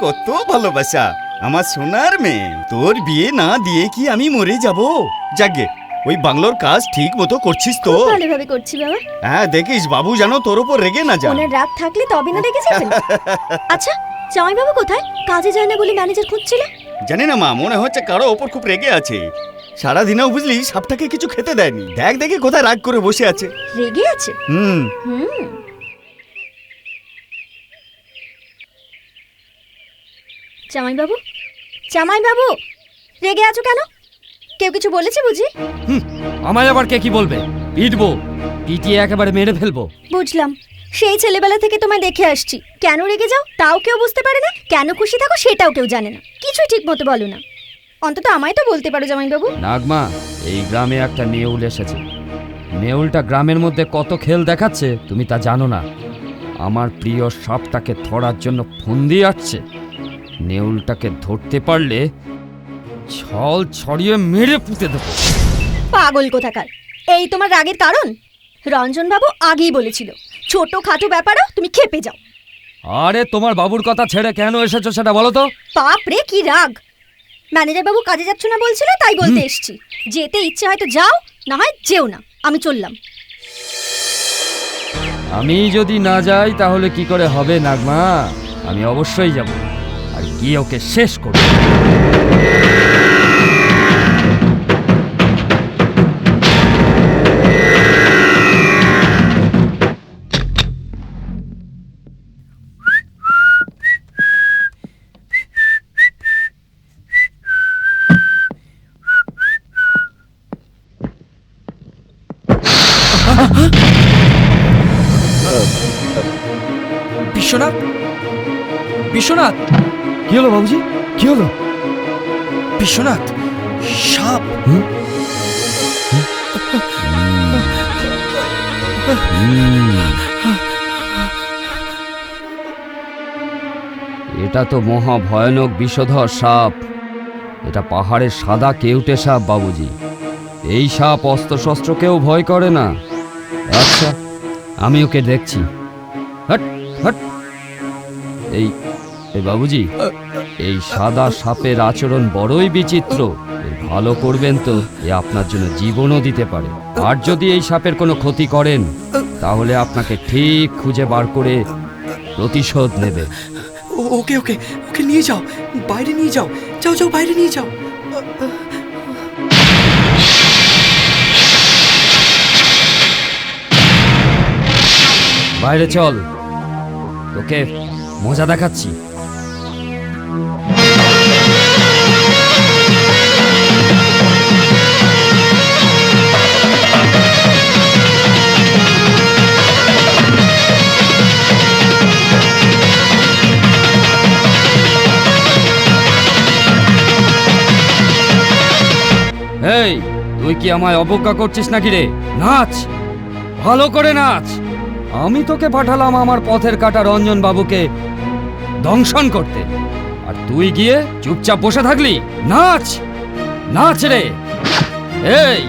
S2: কত ভালোবাসা আমার সোনার মেয়ে, তোর বিয়ে না দিয়ে কি আমি মরে যাব? যাগে, ওই বাংলোর কাজ ঠিক মতো করছিস তো?
S8: খুব ভালোভাবে করছি বাবা।
S2: হ্যাঁ, দেখিস বাবু যেন তোর উপর রেগে না যায়।
S8: ওনার রাত থাকলে তবে না রেগে যাবেন। আচ্ছা, জামাই বাবু কোথায়? কাজে যায় না বলে ম্যানেজার খুঁজছিল।
S2: জানি না মা, মনে হচ্ছে কারো ওপর খুব রেগে আছে। সারাদিনেও বুঝলি সাপটাকে কিছু খেতে দেয়নি। দেখ দেখি কোথায় রাগ করে বসে আছে।
S8: রেগে আছে?
S2: হুম।
S8: জামাই বাবু, জামাই বাবু, রেগে আছো কেন? কেউ কিছু বলেছে বুঝি?
S3: আমায় আবার কে কি বলবে? পিটবো, পিটিয়ে একেবারে মেরে ফেলবো।
S8: বুঝলাম, সেই ছেলেবেলা থেকে তোমায় দেখে আসছি। কেন রেগে যাও তাও কেউ বুঝতে পারে না, কেন খুশি থাকো সেটাও কেউ জানে না, কিছুই ঠিক মতো বলো না। অন্তত আমায় তো বলতে পারো জামাই বাবু।
S3: নাগমা, এই গ্রামে একটা নেউল এসেছে। নেউলটা গ্রামের মধ্যে কত খেল দেখাচ্ছে তুমি তা জানো না। আমার প্রিয় সাপটাকে ধরার জন্য ফন্দি আসছে। নেউলটাকে ধরতে পারলে ছল ছড়িয়ে মেরে পুঁতে দেবো।
S8: পাগল কোথাকার, এই তোমার রাগের কারণ? রঞ্জন বাবু আগেই বলেছিল ছোট খাটো ব্যাপারও তুমি খেপে যাও।
S3: আরে তোমার বাবুর কথা ছেড়ে কেন এসেছো সেটা বলো তো।
S8: বাপ রে কি রাগ! ম্যানেজার বাবু কাজে যাচ্ছ না বলছিল, তাই বলতে এসেছি। যেতে ইচ্ছে হয়তো যাও, না হয় যেও না, আমি চললাম।
S3: আমি যদি না যাই তাহলে কি করে হবে নাগমা? আমি অবশ্যই যাব, আর গিয়ে ওকে শেষ করব।
S7: বিশ্বনাথ, বিশ্বনাথ,
S3: কি হলো বাবুজি? কি হলো?
S7: বিশ্বনাথ, সাপ।
S3: এটা তো মহা ভয়ানক বিষধর সাপ। এটা পাহাড়ের সাদা কেউটে সাপ বাবুজি। এই সাপ অস্ত্র শস্ত্রকেও ভয় করে না। আচ্ছা, আমি ওকে দেখছি। Hot hot. এই বাবুজি, এই সাদা সাপের আচরণ বড়ই বিচিত্র। এর ভালো করবেন তো এ আপনার জন্য জীবনও দিতে পারে। আর যদি এই সাপের কোনো ক্ষতি করেন তাহলে আপনাকে ঠিক খুঁজে বার করে প্রতিশোধ নেবে।
S7: ওকে ওকে ওকে নিয়ে যাও, বাইরে নিয়ে যাও, যাও যাও বাইরে নিয়ে যাও।
S3: বাইরে চল, তোকে মজা দেখাচ্ছি। এই, তুই কি আমায় অবজ্ঞা করছিস নাকি রে? নাচ, ভালো করে নাচ। আমি তোকে পাঠালাম আমার পথের কাটা রঞ্জন বাবুকে দংশন করতে, আর তুই গিয়ে চুপচাপ বসে থাকলি। নাচ, নাচ রে। এই,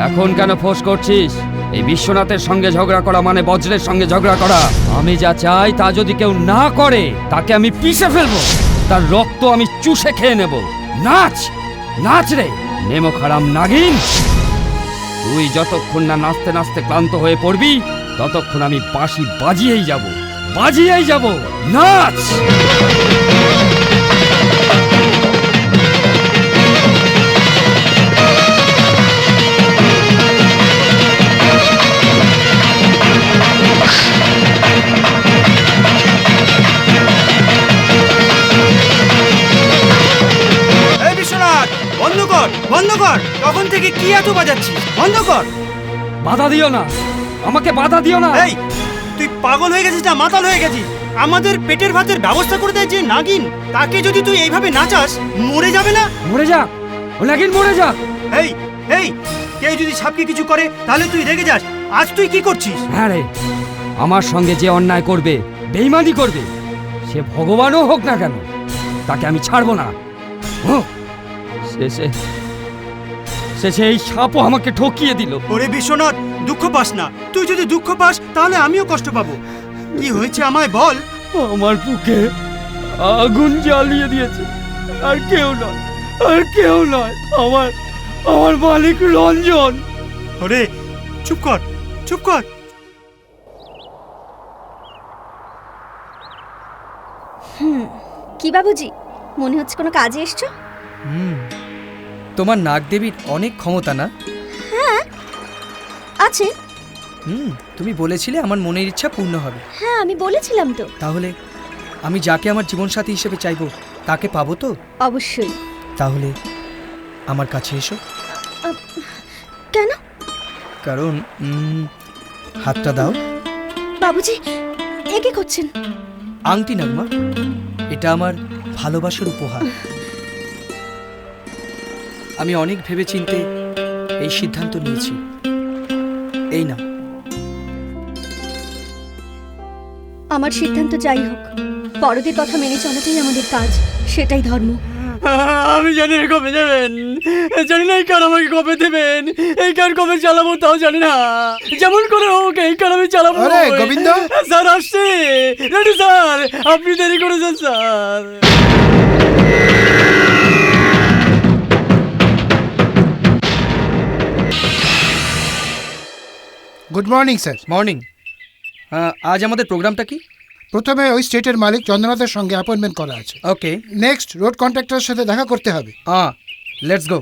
S3: এখন কেন ফোঁস করছিস? এই বিশ্বনাথের সঙ্গে ঝগড়া করা মানে বজ্রের সঙ্গে ঝগড়া করা। আমি যা চাই তা যদি কেউ না করে তাকে আমি পিষে ফেলবো, তার রক্ত আমি চুষে খেয়ে নেব। নাচ, নাচ রে নেমো খারাম নাগিন। তুই যতক্ষণ না নাচতে নাচতে ক্লান্ত হয়ে পড়বি ততক্ষণ আমি বাঁশি বাজিয়েই যাব, বাজিয়েই যাব। নাচ।
S12: এই বিশ্বনাথ, বন্ধ কর, বন্ধ কর। তখন থেকে কি এত বাজাচ্ছিস? বন্ধ কর।
S3: বাধা দিও না, আমাকে বাধা দিও না।
S12: এই, তুই পাগল হয়ে গেছিস না মাতাল হয়ে গেছিস? আমাদের পেটের ভাতের ব্যবস্থা করে দেয় যে নাগিন, তাকে যদি তুই এইভাবে নাচাস মরে যাবে না?
S3: মরে যা, ও নাগিন মরে যা।
S12: এই এই, কেউ যদি সাপকে কিছু করে তাহলে তুই রেগে যাস। আজ তুই কি করছিস?
S3: হ্যাঁ রে, আমার সঙ্গে যে অন্যায় করবে, বেইমানি করবে, সে ভগবানও হোক না কেন, তাকে আমি ছাড়বো না। শেষে শেষে এই সাপও আমাকে ঠকিয়ে দিল।
S12: ওরে বিশ্বনাথ, দুঃখ পাস না। তুই যদি দুঃখ পাস তাহলে আমিও কষ্ট পাবো। কি হয়েছে আমায় বল।
S3: আমার বুকে আগুন জ্বালিয়ে দিয়েছে, আর কেউ নয়, আর কেউ নয়, আমার মালিক রঞ্জন।
S12: ওরে চুপ কর, চুপ কর।
S8: কি বাবুজি, মনে হচ্ছে কোনো কাজে এসছো?
S7: তোমার নাগদেবীর অনেক ক্ষমতা না?
S8: হ্যাঁ আছে।
S7: তুমি বলেছিলে আমার মনের ইচ্ছা পূর্ণ হবে।
S8: হ্যাঁ আমি বলেছিলাম তো।
S7: তাহলে আমি যাকে আমার জীবনসাথী হিসেবে চাইবো তাকে পাবো তো?
S8: অবশ্যই।
S7: তাহলে আমার কাছে এসো।
S8: কেন?
S7: কারণ হাতটা দাও।
S8: বাবুজি এ কি করছেন?
S7: আংটি নাগমা, এটা আমার ভালোবাসার উপহার। আমি অনেক ভেবেচিন্তে এই সিদ্ধান্ত নিয়েছি। এই না,
S8: আমার সিদ্ধান্ত যাই হোক, বড়দের কথা মেনে চলাটাই আমাদের কাজ, সেটাই ধর্ম।
S13: আমি জানি না কবে দেবেন, জানি না এই কার আমাকে কবে দেবেন, এই কার কবে চালাবো তাও জানি না। যেমন করে হোক এই কার আমি চালাবো।
S4: আরে গোবিন্দ
S13: স্যার আসছে, রেডি স্যার, আপনি দেরি করেছেন sir.
S4: Good morning sir.
S7: Morning. আজ আমাদের প্রোগ্রামটা কি?
S4: প্রথমে ওই স্টেটের মালিক চন্দ্রনাথের সঙ্গে অ্যাপয়েন্টমেন্ট করা আছে।
S7: ওকে।
S4: নেক্সট রোড কন্ট্রাক্টরের সাথে দেখা করতে হবে।
S7: Let's go.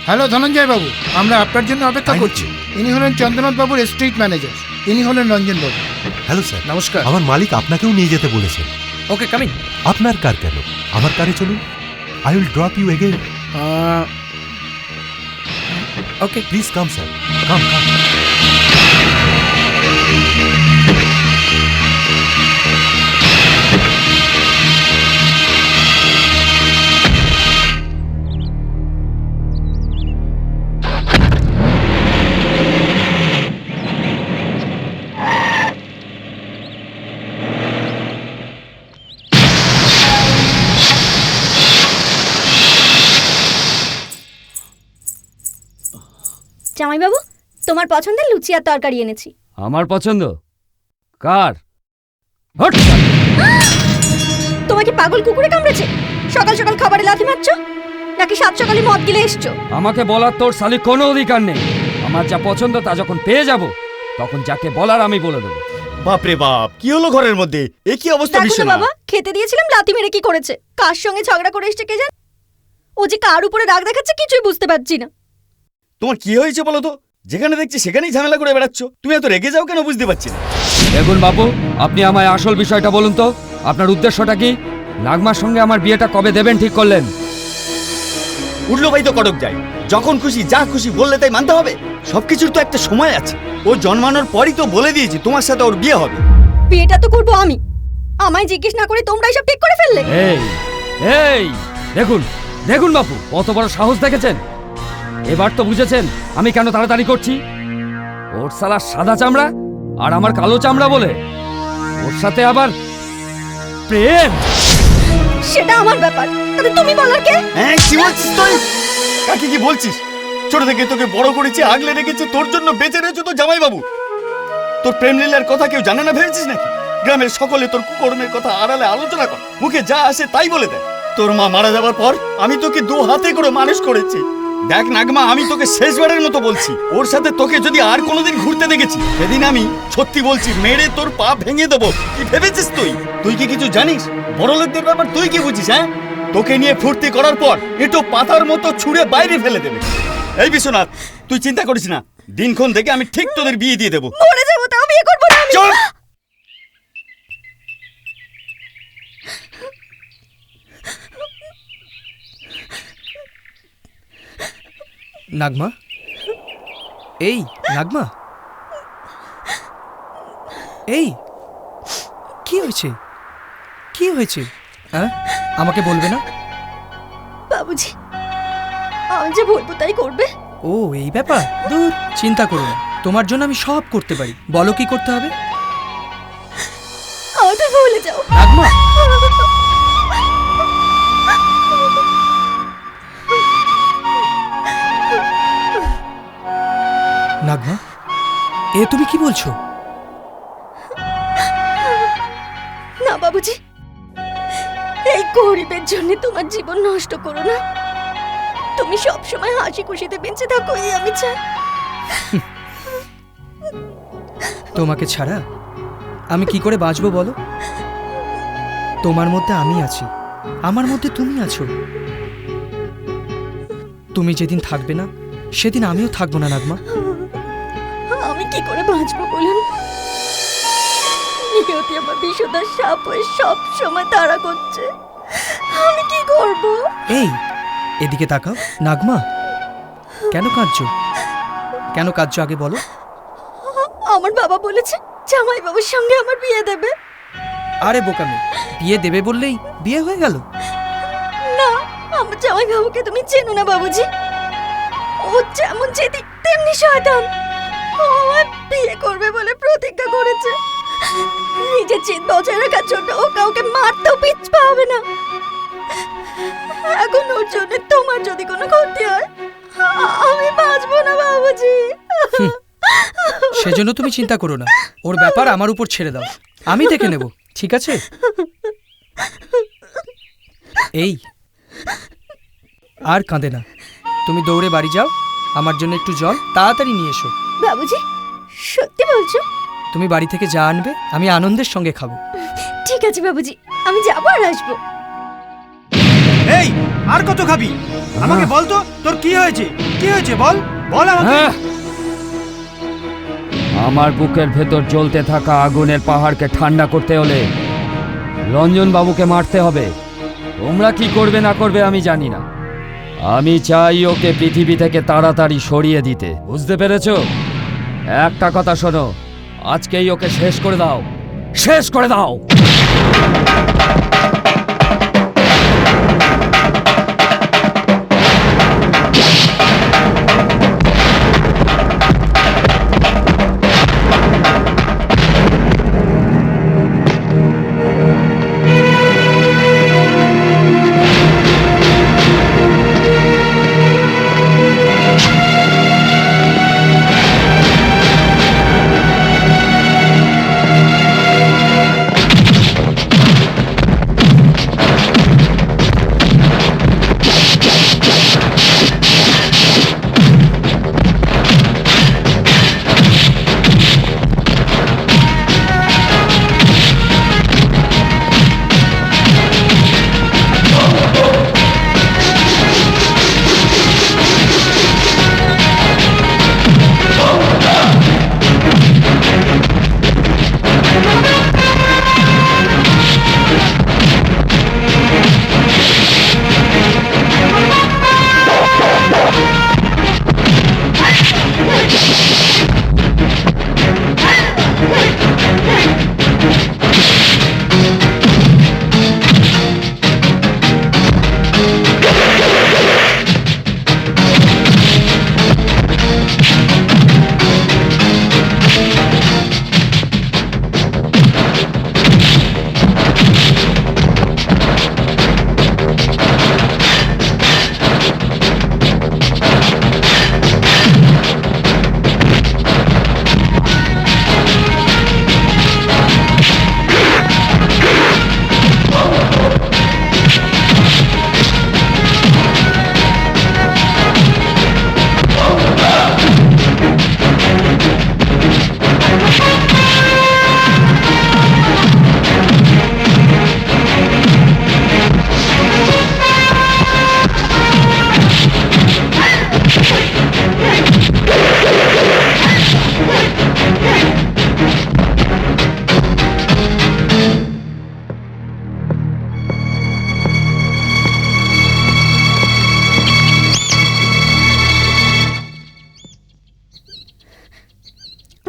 S4: হ্যালো ধনঞ্জয় বাবু, আমরা আপনার জন্য অপেক্ষা করছি। ইনি হলেন চন্দ্রনাথ বাবুর স্ট্রিট ম্যানেজার, ইনি হলেন রঞ্জন বাবু।
S16: Hello sir.
S7: নমস্কার।
S16: আমার মালিক আপনাকেও নিয়ে যেতে বলেছে।
S7: Okay, coming.
S16: আপনার কার কেন, আমার কারে চলুন। I will drop you again.
S7: Okay,
S16: please come sir, come come.
S8: জামাইবাবু, তোমার পছন্দের লুচি আর তরকারি এনেছি।
S3: আমার পছন্দ? কার?
S8: তোমাকে পাগল কুকুরে কামড়েছে? সকাল সকাল খাবারে লাথি মারছো, নাকি সাত সকালে মদ গিলে এসছো?
S3: আমাকে বলার তোর শালি কোনো অধিকার নেই। আমার যা পছন্দ তা যখন পেয়ে যাব, তখন যাকে বলার আমি বলে দেবো।
S2: বাপরে বাপ, কি হলো ঘরের মধ্যে? এ কি অবস্থা বিশ্বনাথ?
S8: বাবা, খেতে দিয়েছিলাম, লাথি মেরে কি করেছে? কার সঙ্গে ঝগড়া করে এসছে কে জানে? ও যে কার উপরে রাগ দেখাচ্ছে কিছুই বুঝতে পারছি না।
S2: তোমার কি হয়েছে বলো তো? যেখানে দেখছি সেখানেই ঝামেলা করে বেড়াচ্ছ। তুমি এত রেগে যাও কেন বুঝতে পারছি না।
S3: দেখুন বাবু, আপনি আমায় আসল বিষয়টা বলুন তো, আপনার উদ্দেশ্যটা কি? নাগমার সঙ্গে আমার বিয়েটা কবে দেবেন ঠিক করলেন?
S2: উঠলো ভাই তো কটক যায়, যখন খুশি যা খুশি বললে তাই মানতে হবে? সবকিছুর তো একটা সময় আছে। ও জন্মানোর পরই তো বলে দিয়েছি তোমার সাথে ওর বিয়ে হবে।
S8: বিয়েটা তো করবো আমি, আমায় জিজ্ঞেস না করে তোমরাই সব ঠিক করে ফেললে।
S3: এই এই দেখুন দেখুন বাবু, কত বড় সাহস দেখেছেন? এবার তো বুঝেছেন আমি কেন তাড়াতাড়ি করছি। ওর সালা সাদা চামড়া আর আমার কালো চামড়া বলে ওর সাথে আবার প্রেম।
S8: সেটা আমার ব্যাপার, তাহলে তুমি বলার কে?
S2: হ্যাঁ, কি বলছিস তুই? কাকে কি বলছিস? ছোট থেকে তোকে বড় করেছি, আগলে রেখেছি, তোর জন্য বেঁচে রয়েছে তো জামাই বাবু। তোর প্রেম লীলার কথা কেউ জানে না ভেবেছিস নাকি? গ্রামের সকলে তোর কুকর্মের কথা আড়ালে আলোচনা করে, মুখে যা আসে তাই বলে দেয়। তোর মা মারা যাবার পর আমি তোকে দু হাতে করে মানুষ করেছি। দেখ নাগমা, আমি তোকে শেষবারের মতো বলছি, ওর সাথে তোকে যদি আর কোনোদিন ঘুরতে দেখেছি, সেদিন আমি সত্যি বলছি মেরে তোর পা ভেঙে দেবো। কি ভেবেছিস তুই? তুই কি কিছু জানিস? বড় লোকদের ব্যাপার তুই কি বুঝিস? হ্যাঁ, তোকে নিয়ে ফুর্তি করার পর একটু পাতার মতো ছুঁড়ে বাইরে ফেলে দেবে। এই বিশ্বনাথ, তুই চিন্তা করিস না, দিনক্ষণ থেকে আমি ঠিক তোদের বিয়ে দিয়ে দেবো।
S8: মরে যাবো তাও বিয়ে করবো না আমি।
S2: চল।
S7: নাগমা, এই নাগমা, এই কি হয়েছে, কি হয়েছে? হ্যাঁ, আমাকে বলবে না?
S8: বাবুজি, আমি যে বলবো তাই করবে?
S7: ও এই ব্যাপার, দূর চিন্তা করো না, তোমার জন্য আমি সব করতে পারি। বলো কি করতে হবে?
S8: আমাদের ভুলে যাও।
S7: নাগমা, নাগমা, এ তুমি কি বলছো?
S8: না বাবুজি, এই গরিবের জন্য তোমার জীবন নষ্ট করো না। তুমি সব সময় হাসি খুশিতে বেঁচে থাকো, এই আমি চাই।
S7: তোমাকে ছাড়া আমি কি করে বাঁচবো বলো? তোমার মধ্যে আমি আছি, আমার মধ্যে তুমি আছো। তুমি যেদিন থাকবে না সেদিন আমিও থাকবো না নাগমা।
S8: আমি কি করে বাঁচবো বলুন? নিয়তি আমার বিষধর সাপ হয়ে সব সময় তাড়া করছে, আমি কি করব?
S7: এই এদিকে তাকাও। নাগমা, কেন কাঁদছো? কেন কাঁদছো আগে বলো।
S8: আমার বাবা বলেছে জামাই বাবুর সঙ্গে আমার বিয়ে দেবে।
S7: আরে বোকামি, বিয়ে দেবে বললেই বিয়ে হয়ে গেল?
S8: না, আমার জামাই বাবুকে তুমি চেনো না বাবুজি। ও যেমন যেদি তেমনি শয়তান। ও আমায় বিয়ে করবে বলে প্রতিজ্ঞা করেছে। নিজের জিদ বজায় রাখার জন্য ও কাউকে মারতেও পিছপা হবে না। এখন ওর জন্য তোমার যদি কোনো ক্ষতি হয়, আমি বাঁচবো না বাবুজি।
S7: সেজন্য তুমি চিন্তা করো না, ওর ব্যাপার আমার উপর ছেড়ে দাও, আমি দেখে নেব, ঠিক আছে? এই আর কাঁদে না, তুমি দৌড়ে বাড়ি যাও, আমার জন্য একটু জল তাড়াতাড়ি নিয়ে এসো।
S8: বাবুজি, সত্যি বলছো?
S7: তুমি বাড়ি থেকে যা আনবে আমি আনন্দের সঙ্গে খাবো।
S8: ঠিক আছে বাবুজি, আমি যাবো আর আসবো।
S12: এই আর কত খাবি? আমাকে বল তো, তোর কি হয়েছে? কি হয়েছে বল, বল আমাকে।
S3: আমার বুকের ভেতর জ্বলতে থাকা আগুনের পাহাড়কে ঠান্ডা করতে হলে রঞ্জন বাবুকে মারতে হবে। তোমরা কি করবে না করবে আমি জানি না, আমি চাই ওকে পৃথিবী থেকে তাড়াতাড়ি সরিয়ে দিতে। বুঝতে পেরেছো? একটা কথা শোনো, আজকেই ওকে শেষ করে দাও, শেষ করে দাও।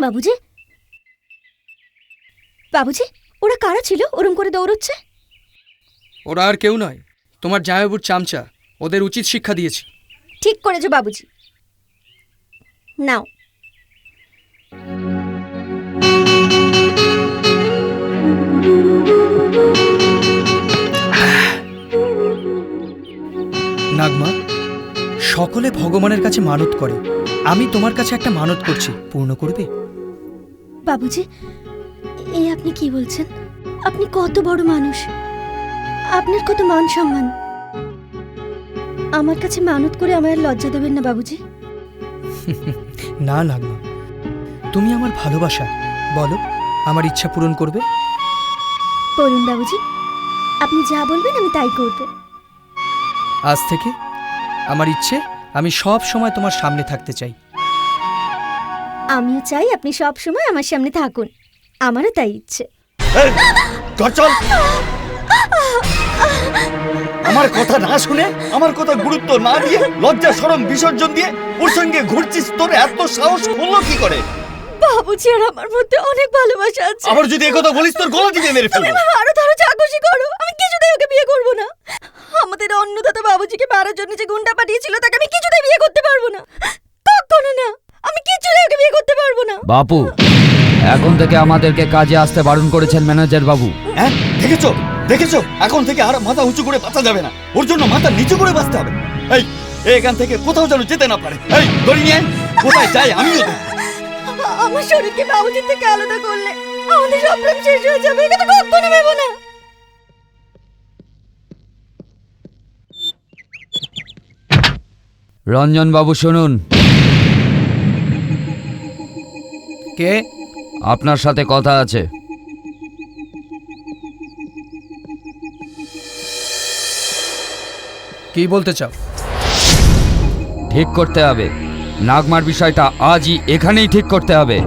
S8: বাবুজি, বাবুজি, ওরা কারা ছিল ওরম করে দৌড়চ্ছে?
S7: ওরা আর কেউ নয়, তোমার জামাইবাবুর চামচা। ওদের উচিত শিক্ষা দিয়েছি।
S8: ঠিক করেছো বাবুজি। নাও।
S7: নাগমা, সকলে ভগবানের কাছে মানত করে, আমি তোমার কাছে একটা মানত করছি, পূর্ণ করবে?
S8: বাবুজি, এই আপনি কি বলছেন? আপনি কত বড় মানুষ, আপনার কত মান সম্মান। আমার কাছে মানত করে আমায় আর লজ্জা দেবেন না বাবুজি।
S7: না নাগমা, তুমি আমার ভালোবাসা, বলো আমার ইচ্ছা পূরণ করবে?
S8: বলুন বাবুজি, আপনি যা বলবেন আমি তাই করব।
S7: আজ থেকে আমার ইচ্ছে, আমি সব সময় তোমার সামনে থাকতে চাই।
S8: আমিও চাই আপনি সব সময় আমার সামনে থাকুন, আমারও তাই ইচ্ছে।
S2: চল, আমার কথা না শুনে, আমার কথা গুরুত্ব না দিয়ে, লজ্জা শরম বিসর্জন দিয়ে ওর সঙ্গে ঘুরছিস, তোর এত সাহস হলো কি করে?
S8: বাবুজি, আর আমার মধ্যে অনেক ভালোবাসা আছে।
S2: আবার যদি একথা বলিস তোর গলা টিপে মেরে ফেলবো।
S8: তুমি আরো ধরো, যা খুশি করো, আমি কিছুতেই ওকে বিয়ে করব না। আমাদের অন্নদাতা বাবুজিকে মারার জন্য যে গুন্ডা পাঠিয়েছিল তাকে আমি কিছুতেই বিয়ে করতে পারবো না, কখনো না। আমি কিছুতেই ওকে বিয়ে করতে পারবো না।
S3: বাপু, এখন থেকে আমাদেরকে কাজে আসতে বারণ করেছেন ম্যানেজার বাবু।
S2: হ্যাঁ, দেখেছো দেখেছো, এখন থেকে আর মাথা উঁচু করে বাঁচা যাবে না, ওর জন্য মাথা নিচু করে বাঁচতে হবে। এই এখান থেকে কোথাও যেন যেতে না পারে। এই ধরি নিয়ে কোথায় যাই আমিও দেখ।
S8: আমার শরীরকে বাবুজির থেকে আলাদা করলে আমাদের সব প্রেম শেষ হয়ে যাবে, এটা কখনো ভেবো না।
S3: রঞ্জন বাবু শুনুন।
S7: কে?
S3: আপনার সাথে কথা আছে।
S7: কি বলতে চাও?
S3: ঠিক করতে হবে, নাগমার বিষয়টা আজই এখানেই ঠিক করতে হবে।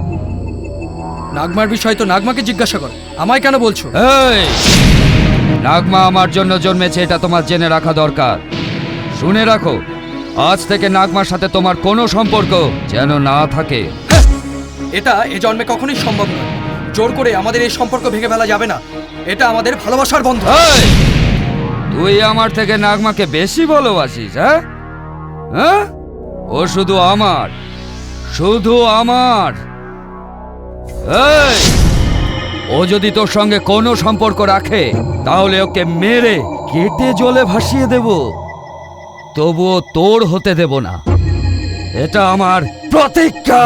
S7: নাগমার বিষয় তো নাগমাকে জিজ্ঞাসা করো, আমায় কেন বলছো?
S3: এই, নাগমা আমার জন্য জন্মেছে, এটা তোমার জেনে রাখা দরকার। শুনে রাখো, আজ থেকে নাগমার সাথে তোমার কোনো সম্পর্ক যেন না থাকে।
S7: এটা এ জন্মে কখনোই সম্ভব নয়। জোর করে আমাদের এই সম্পর্ক ভেঙে ফেলা যাবে না, এটা আমাদের ভালোবাসার বন্ধন।
S3: তুই আমার থেকে নাগমাকে বেশি ভালোবাসিস? হ্যাঁ হ্যাঁ, ও শুধু আমার, শুধু আমার। এই, ও যদি তোর সঙ্গে কোনো সম্পর্ক রাখে তাহলে ওকে মেরে কেটে জলে ভাসিয়ে দেব, তবুও তোর হতে দেব না। এটা আমার প্রতিজ্ঞা।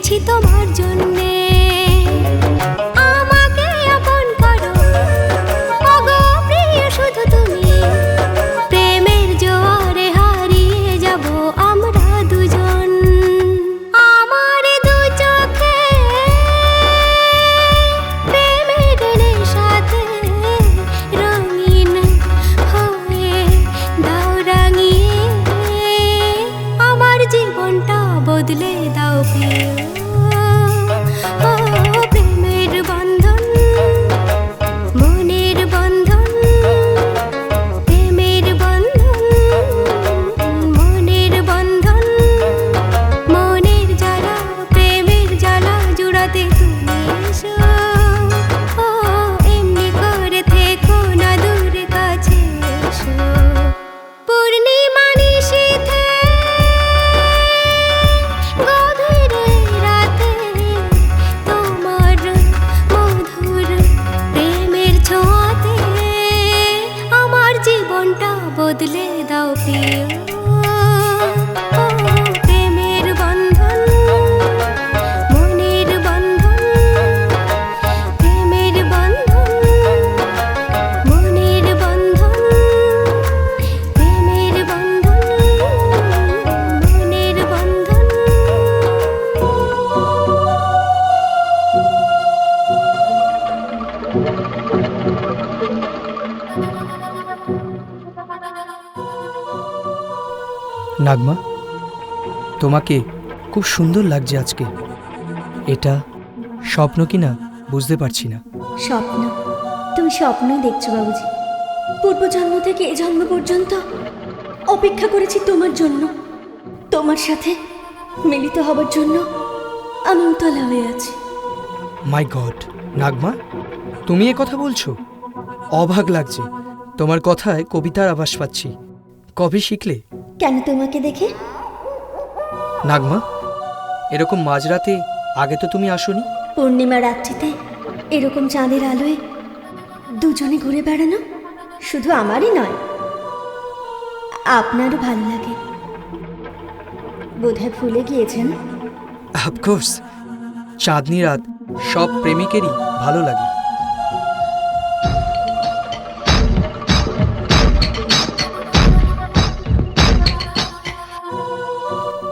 S15: এসেছি তোমার জন্যে আমাকে আপন করো ওগো প্রিয় শুধু তুমি প্রেমের জোয়ারে হারিয়ে যাব আমরা দুজন আমার দু চোখে প্রেমের নেশাতে রঙিন হয়ে দাও রাঙিয়ে আমার জীবনটা বদলে দাও প্রিয় ও প্রেমের বন্ধন মনের বন্ধন প্রেমের বন্ধন মনের বন্ধন মনের জ্বালা প্রেমের জ্বালা জুড়াতে তুমি এসো ও এমনি করে থেকো না দূরে কাছে এসো পূর্ণিমা নিশীথে গভীর রাতে তোমার মধুর প্রেমের ছোঁয়াতে আমার জীবনটা বদলে দাও প্রিয় ও প্রেমের বন্ধন মনের বন্ধন প্রেমের বন্ধন মনের বন্ধন প্রেমের বন্ধন মনের বন্ধন
S7: নাগমা তোমাকে খুব সুন্দর লাগছে আজকে এটা স্বপ্ন কি না বুঝতে পারছি না
S8: স্বপ্ন তুমি স্বপ্নই দেখছো বাবুজি পূর্বজন্ম থেকে এ জন্ম পর্যন্ত অপেক্ষা করেছি তোমার জন্য তোমার সাথে মিলিত হবার জন্য আমি উতলা হয়ে আছি
S7: মাই গড নাগমা তুমি এ কথা বলছো অবাক লাগছে তোমার কথায় কবিতার আভাস পাচ্ছি কবে শিখলে
S8: কেন তোমাকে দেখে
S7: নাগমা এরকম মাঝরাতে আগে তো তুমি আসোনি
S8: পূর্ণিমা রাত্রিতে এরকম চাঁদের আলোয় দুজনে ঘুরে বেড়ানো শুধু আমারই নয় আপনারও ভালো লাগে বোধহয় ভুলে গিয়েছেন
S7: অফকোর্স চাঁদনি রাত সব প্রেমিকেরই ভালো লাগে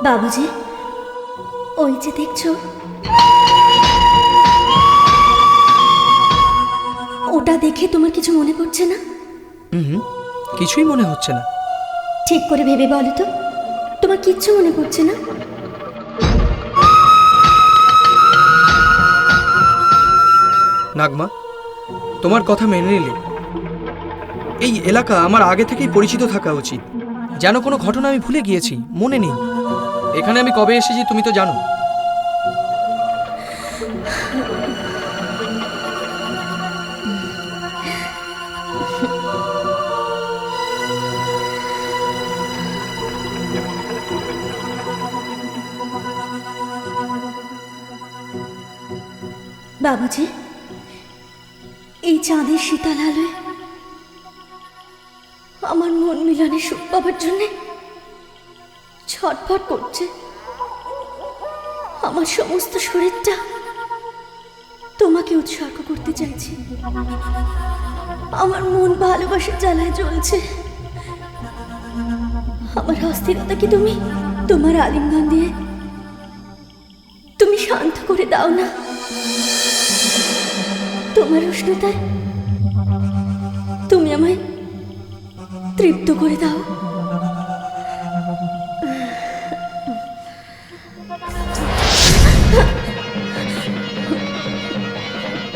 S8: বাবুজি ওই যে দেখছো ওটা দেখে তোমার কিছু মনে পড়ছে না
S7: কিছুই মনে হচ্ছে না
S8: ঠিক করে ভেবে বলো তো তোমার কিচ্ছু মনে পড়ছে না
S7: নাগমা তোমার কথা মেনে নিলে এই এলাকা আমার আগে থেকেই পরিচিত থাকা উচিত যেন কোনো ঘটনা আমি ভুলে গিয়েছি মনে নেই এখানে আমি কবে এসেছি তুমি তো জানো
S8: বাবুজি এই চাঁদের শীতল আলোয় আমার মন মিলনে সুখ পাবার জন্যে ছটফট করছে আমার সমস্ত শরীরটা তোমাকে উৎসর্গ করতে চাইছি আমার মন ভালোবাসার জ্বালায় জ্বলছে আমার অস্থিরতা কি তুমি তোমার আলিঙ্গন দিয়ে তুমি শান্ত করে দাও না তোমার উষ্ণতায় তুমি আমায় তৃপ্ত করে দাও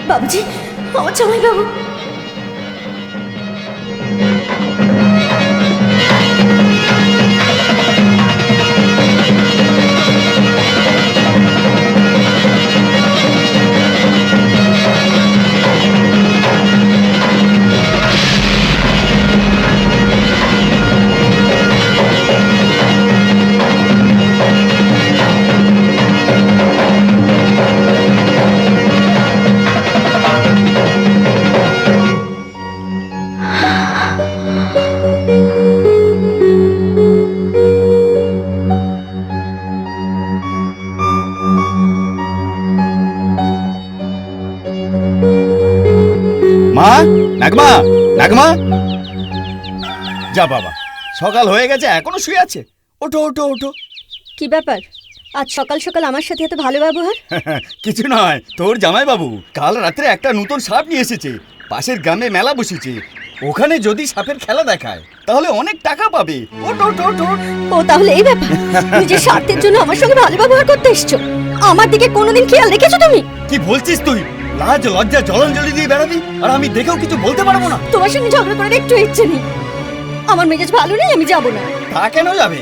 S8: বাবুজি আমার জামাই বাবু
S2: নাগমা, যা বাবা, সকাল হয়ে গেছে এখনো শুয়ে আছে। ওঠো ওঠো ওঠো।
S8: কি ব্যাপার আজ সকাল সকাল আমার সাথে এত ভালো ব্যবহার?
S2: কিছু নয়, তোর জামাই বাবু কাল রাত্রে একটা নতুন সাপ নিয়ে এসেছে। পাশের গ্রামে মেলা বসেছে, ওখানে যদি সাপের খেলা দেখায় তাহলে অনেক টাকা পাবে। ওঠ ওঠ ওঠ ওঠ।
S8: ও তাহলে এই ব্যাপার, নিজের স্বার্থের জন্য আমার সঙ্গে ভালো ব্যবহার করতে এসছো? আমার দিকে কোনোদিন খেয়াল রেখেছো তুমি?
S2: কি বলছিস তুই? লাজ লজ্জা জলাঞ্জলি দিয়ে বেড়াবি আর আমি দেখেও কিছু বলতে পারবো না?
S8: তোমার সঙ্গে ঝগড়া করার একটু ইচ্ছে নেই। আমার মেজাজ ভালো নেই, আমি যাবো না।
S2: তা কেন যাবে?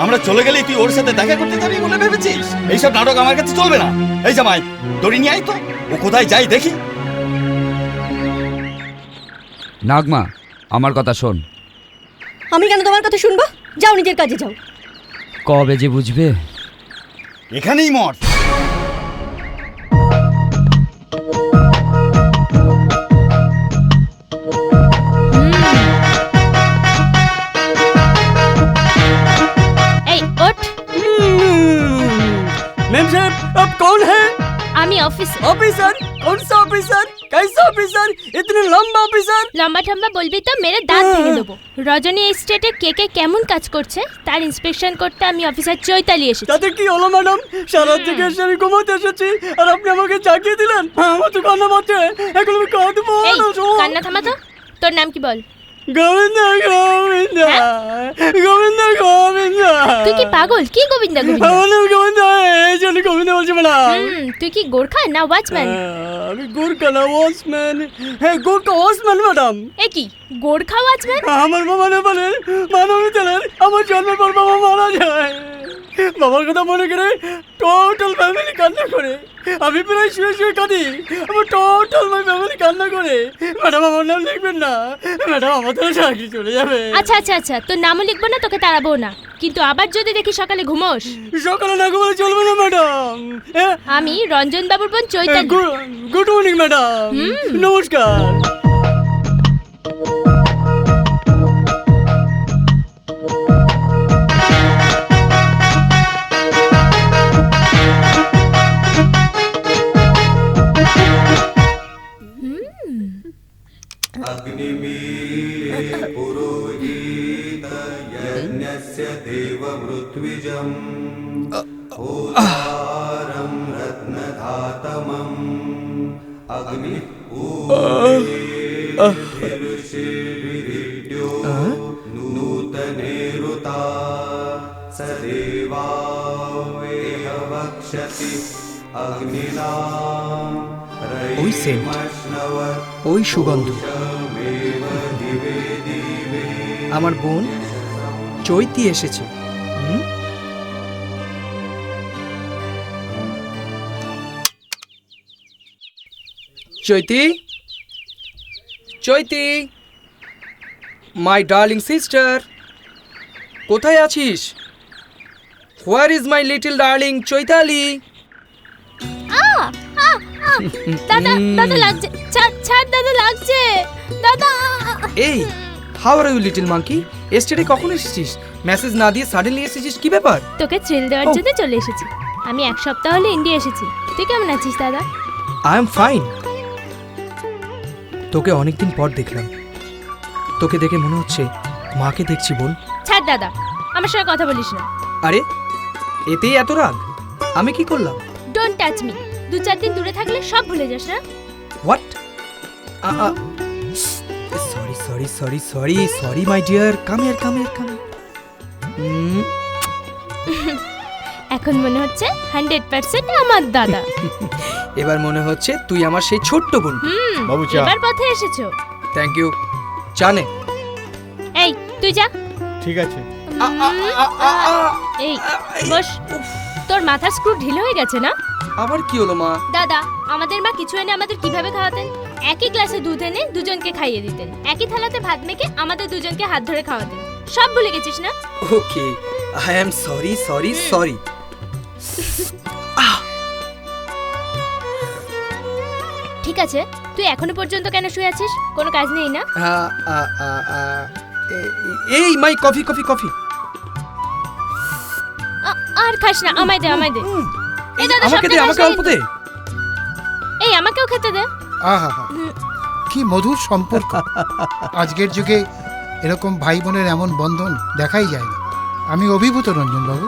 S2: আমরা চলে গেলে তুই ওর সাথে দেখা করতে যাবি বলে ভেবেছিস? এইসব নাটক আমার কাছে চলবে না। এই জামাই, দড়ি নিয়ে আয় তো, ও কোথায় যাই দেখি।
S3: নাগমা, আমার কথা শোন।
S8: আমি কেন তোমার কথা শুনবো? যাও নিজের কাজে যাও।
S3: কবে যে বুঝবে?
S2: এখানেই মর।
S5: এই ওঠ।
S13: मैम साहब आप कौन है?
S5: আমি অফিসার।
S13: ऑफिसर? कौन सा ऑफिसर? कैसा ऑफिसर? इतने लंबा ऑफिसर?
S5: লম্বা ঠম্বা বলবি তো মেরে দাঁত ভেঙে দেবো। রজনী এস্টেটে কে কে কেমন কাজ করছে তার ইন্সপেকশন করতে আমি অফিসার চৈতালি এসেছি।
S13: তাতে কি হলো ম্যাডাম? সারা থেকে এসে আমি ঘুমাতে এসেছি আর আপনি আমাকে জাগিয়ে দিলেন। আমার তো কান্না পাচ্ছে, এখন আমি কাঁদবো।
S5: এই কান্না থামা তো। তোর নাম কি বল?
S13: গোবিন্দা গোবিন্দা গোবিন্দা গোবিন্দা।
S5: তুই কি পাগল? কি গোবিন্দা গোবিন্দা?
S13: আমার নাম গোবিন্দা, এই জন্য গোবিন্দা বলছি ম্যাডাম।
S5: তুই কি গোর্খা না ওয়াচম্যান?
S13: আমি গোর্খা না ওয়াচম্যান। হ্যাঁ গোর্খা ওয়াচম্যান ম্যাডাম।
S5: এ কি গোর্খা ওয়াচম্যান?
S13: আমার বাবা নেপালের মানবী তেলের। আমার জন্মের পর বাবা মারা যায়। বাবার কথা মনে করে টোটাল ফ্যামিলি কান্না করে। আমি প্রায় শুয়ে শুয়ে কাঁদি। আমার টোটাল মাই ফ্যামিলি কান্না করে। ম্যাডাম আমার নাম লিখবেন না ম্যাডাম, আমাদের চাকরি চলে যাবে।
S5: আচ্ছা আচ্ছা আচ্ছা, তোর নামও লিখবো না, তোকে তাড়াবো না, কিন্তু আবার যদি দেখি সকালে ঘুমোস।
S13: সকালে না ঘুমালে চলবে না ম্যাডাম।
S5: আমি রঞ্জন বাবুর বোন চৈতালি।
S13: Good morning madam. নমস্কার।
S10: अग्निमीरे पुरोहित यज्ञस्य देवमृत्विजम् होतारं रत्नधातमम् अग्नि ऊर्षिर्विद्यो नूतनेरुता स देवा वेह वक्ष्यति अग्निना
S7: ওই সেন্ট, ওই সুগন্ধ। আমার বোন চৈতি এসেছে। চৈতি, চৈতি, মাই ডার্লিং সিস্টার, কোথায় আছিস? Where is my little darling Chaitali?
S5: দাদা দাদা লাগছে, ছাড় ছাড় দাদা লাগছে, দাদা।
S7: এই how are you little monkey? এস্টেডে কখন এসেছিস? মেসেজ না দিয়ে সাডেনলি এসেছিস, কি ব্যাপার?
S5: তোকে থ্রিল দেওয়ার জন্য চলে এসেছি। আমি এক সপ্তাহ হলো ইন্ডিয়া এসেছি। তুই কেমন আছিস দাদা?
S7: I am fine. তোকে অনেকদিন পর দেখলাম। তোকে দেখে মনে হচ্ছে মাকে দেখছি বোন।
S5: ছাড় দাদা, আমার সঙ্গে কথা বলিস না।
S7: আরে এতেই এত রাগ? আমি কি করলাম?
S5: Don't touch me. 2-4 দিন দূরে থাকলে সব ভুলে যাস না?
S7: What? Sorry sorry sorry sorry sorry my dear, come here come here come.
S5: এখন মনে হচ্ছে 100% আমার দাদা।
S7: এবার মনে হচ্ছে তুই আমার সেই ছোট্ট বোন।
S5: বাবু চা। এবার পথে এসেছো।
S7: Thank you. জানে
S5: এই তুই যা।
S12: ঠিক আছে।
S5: এই বস। তোর মাথার স্ক্রু ঢিলে হয়ে গেছে না?
S7: আবার কি হলো মা?
S5: দাদা, আমাদের মা কিছু এনে আমাদের কিভাবে খাওয়াতেন? একই গ্লাসে দুধ এনে দুজনকে খাইয়ে দিতেন, একই থালাতে ভাত মেখে আমাদের দুজনকে হাত ধরে খাওয়াতেন। সব ভুলে গেছিস না?
S7: Okay, I am sorry sorry sorry.
S5: ঠিক আছে, তুই এখনো পর্যন্ত কেন শুয়ে আছিস? কোনো কাজ নেই না?
S7: এই মাই কফি কফি কফি।
S5: আর খাস না, আমায় দে আমায় দে। এই দাদা,
S7: আমাকে দে, আমাকে অল্প দে।
S5: এই আমাকেও খেতে দে।
S4: আহা কি মধুর সম্পর্ক। আজকের যুগে এরকম ভাই বোনের এমন বন্ধন দেখাই যায় না। আমি অভিভূত রঞ্জন বাবু।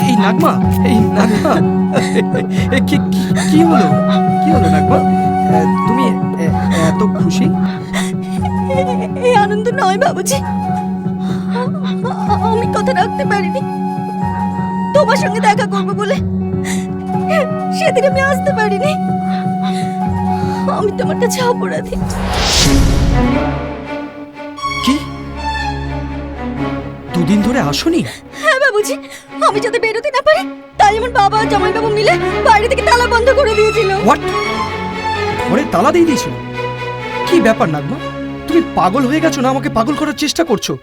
S7: এই নাগমা, এই নাগমা, কি হলো, কি হলো নাগমা? তুমি এত খুশি?
S8: এই আনন্দ নয় বাবুজি, আমি কথা রাখতে পারিনি। তোমার সঙ্গে দেখা করবো বলে সেদিন আমি আসতে পারিনি। আমি তোমার কাছে অপরাধী।
S7: কি দুদিন ধরে আসোনি?
S8: হ্যাঁ বাবুজি, আমি যাতে বেরোতে না পারি তাই আমার বাবা আর জামাইবাবু মিলে বাইরে থেকে তালা বন্ধ করে দিয়েছিল।
S7: হোয়াট? ঘরে তালা দিয়ে দিয়েছিল? কি ব্যাপার নাগমা, তুমি পাগল হয়ে গেছো না আমাকে পাগল করার চেষ্টা করছো?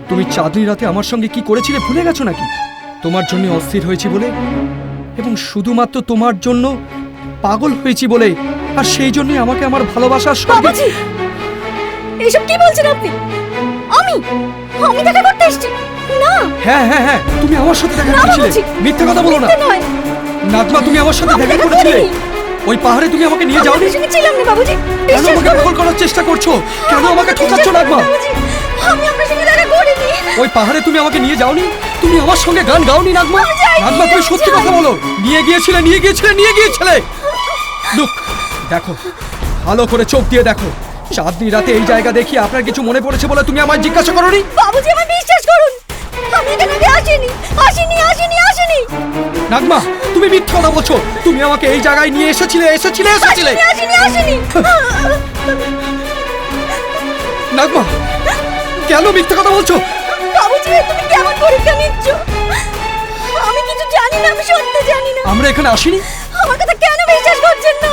S7: তুমি চাঁদনি রাতে আমার সঙ্গে কি করেছিলে ভুলে গেছো নাকি? তোমার জন্য অস্থির হয়েছি বলে এবং শুধুমাত্র তোমার জন্য পাগল হয়েছি বলে, আর সেই জন্যই আমাকে আমার ভালোবাসার সঙ্গে।
S8: এইসব কি বলছেন আপনি? আমি আমি দেখা করতে এসেছি না।
S7: হ্যাঁ হ্যাঁ হ্যাঁ, তুমি আমার সাথে দেখা করেছিলে। মিথ্যে কথা বলো না নাগমা, তুমি আমার সাথে দেখা করেছিলে। ওই পাহাড়ে তুমি আমাকে নিয়ে যাওনি?
S8: ছিলাম না বাবুজি।
S7: কেন আমাকে পাগল করার চেষ্টা করছো? কেন আমাকে ঠকাচ্ছ নাগমা?
S8: আমি আপনার সঙ্গে দেখা করিনি।
S7: ওই পাহাড়ে তুমি আমাকে নিয়ে যাওনি? তুমি আমার সঙ্গে গান গাওনি নাগমা? নাগমা, তুমি সত্যি কথা বলো। নিয়ে গিয়েছিলে। লুক, দেখো, ভালো করে চোখ দিয়ে দেখো। চাঁদনি রাতে এই জায়গা দেখি আপনার কিছু মনে পড়েছে বলে তুমি আমায় জিজ্ঞাসা করোনি?
S8: বাবুজি, আমায় বিশ্বাস করুন, আমি এখানে আসিনি।
S7: নাগমা, তুমি মিথ্যা কথা বলছো। তুমি আমাকে এই জায়গায় নিয়ে এসেছিলে।
S8: আসিনি।
S7: নাগমা, কেন মিথ্যা কথা বলছো?
S8: বাবুজি, তুমি কেমন পরীক্ষা নিচ্ছ? আমি কিছু জানি না, আমি সত্যি জানি না।
S7: আমরা এখানে আসিনি?
S8: আমার কথা কেন বিশ্বাস করছেন না?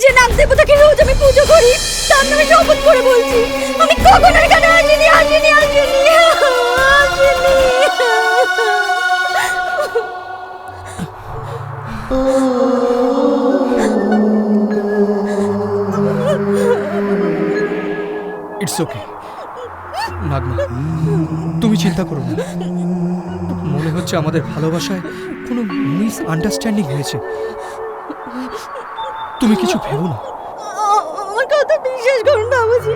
S8: যে নাগ দেবতাকে রোজ আমি পুজো করি তার নামে শপথ করে বলছি, আমি কখনো এখানে আসিনি।
S7: ইটস ওকে নাগমা, তুমি চিন্তা করো না। মনে হচ্ছে আমাদের ভালোবাসায় কোনো মিস আন্ডারস্ট্যান্ডিং হয়েছে। তুমি কিছু ভেবো না।
S8: আমার কথা বিশ্বাস করুন বাবুজি,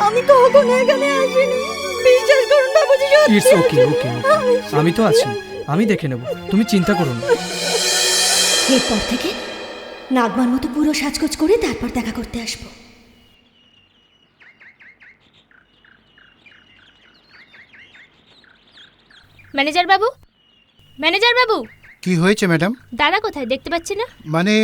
S8: আমি কখনো এখানে আসিনি। বিশ্বাস করুন বাবুজি।
S7: It's okay. আমি তো আছি, আমি দেখে নেব, তুমি চিন্তা করো না।
S8: এরপর থেকে নাগমার মতো পুরো সাজগোজ করে তারপর দেখা করতে আসবো।
S5: ম্যানেজার বাবু।
S4: কি হয়েছে ম্যাডাম?
S5: দাদা কোথায় দেখতে পাচ্ছি না।
S4: মানে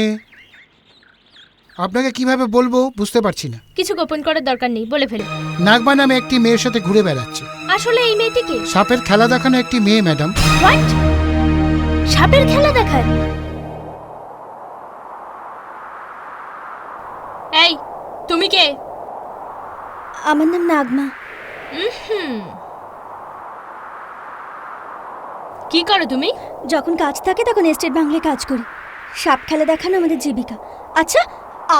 S4: আপনাকে কিভাবে বলবো বুঝতে পারছি না।
S5: কিছু গোপন করার দরকার নেই, বলে ফেলুন।
S4: নাগমা নামে একটি মেয়ের সাথে ঘুরে বেড়াচ্ছে।
S5: আসলে এই মেয়েটিকে
S4: সাপের খেলা দেখানো একটি মেয়ে ম্যাডাম।
S5: হোয়াট? সাপের খেলা দেখায়? এই, তুমি কে?
S8: আমার নাম নাগমা।
S5: কি করো তুমি?
S8: যখন কাজ থাকে তখন এস্টেট বাংলায় কাজ করি। সাপ খেলা দেখানো আমাদের জীবিকা। আচ্ছা,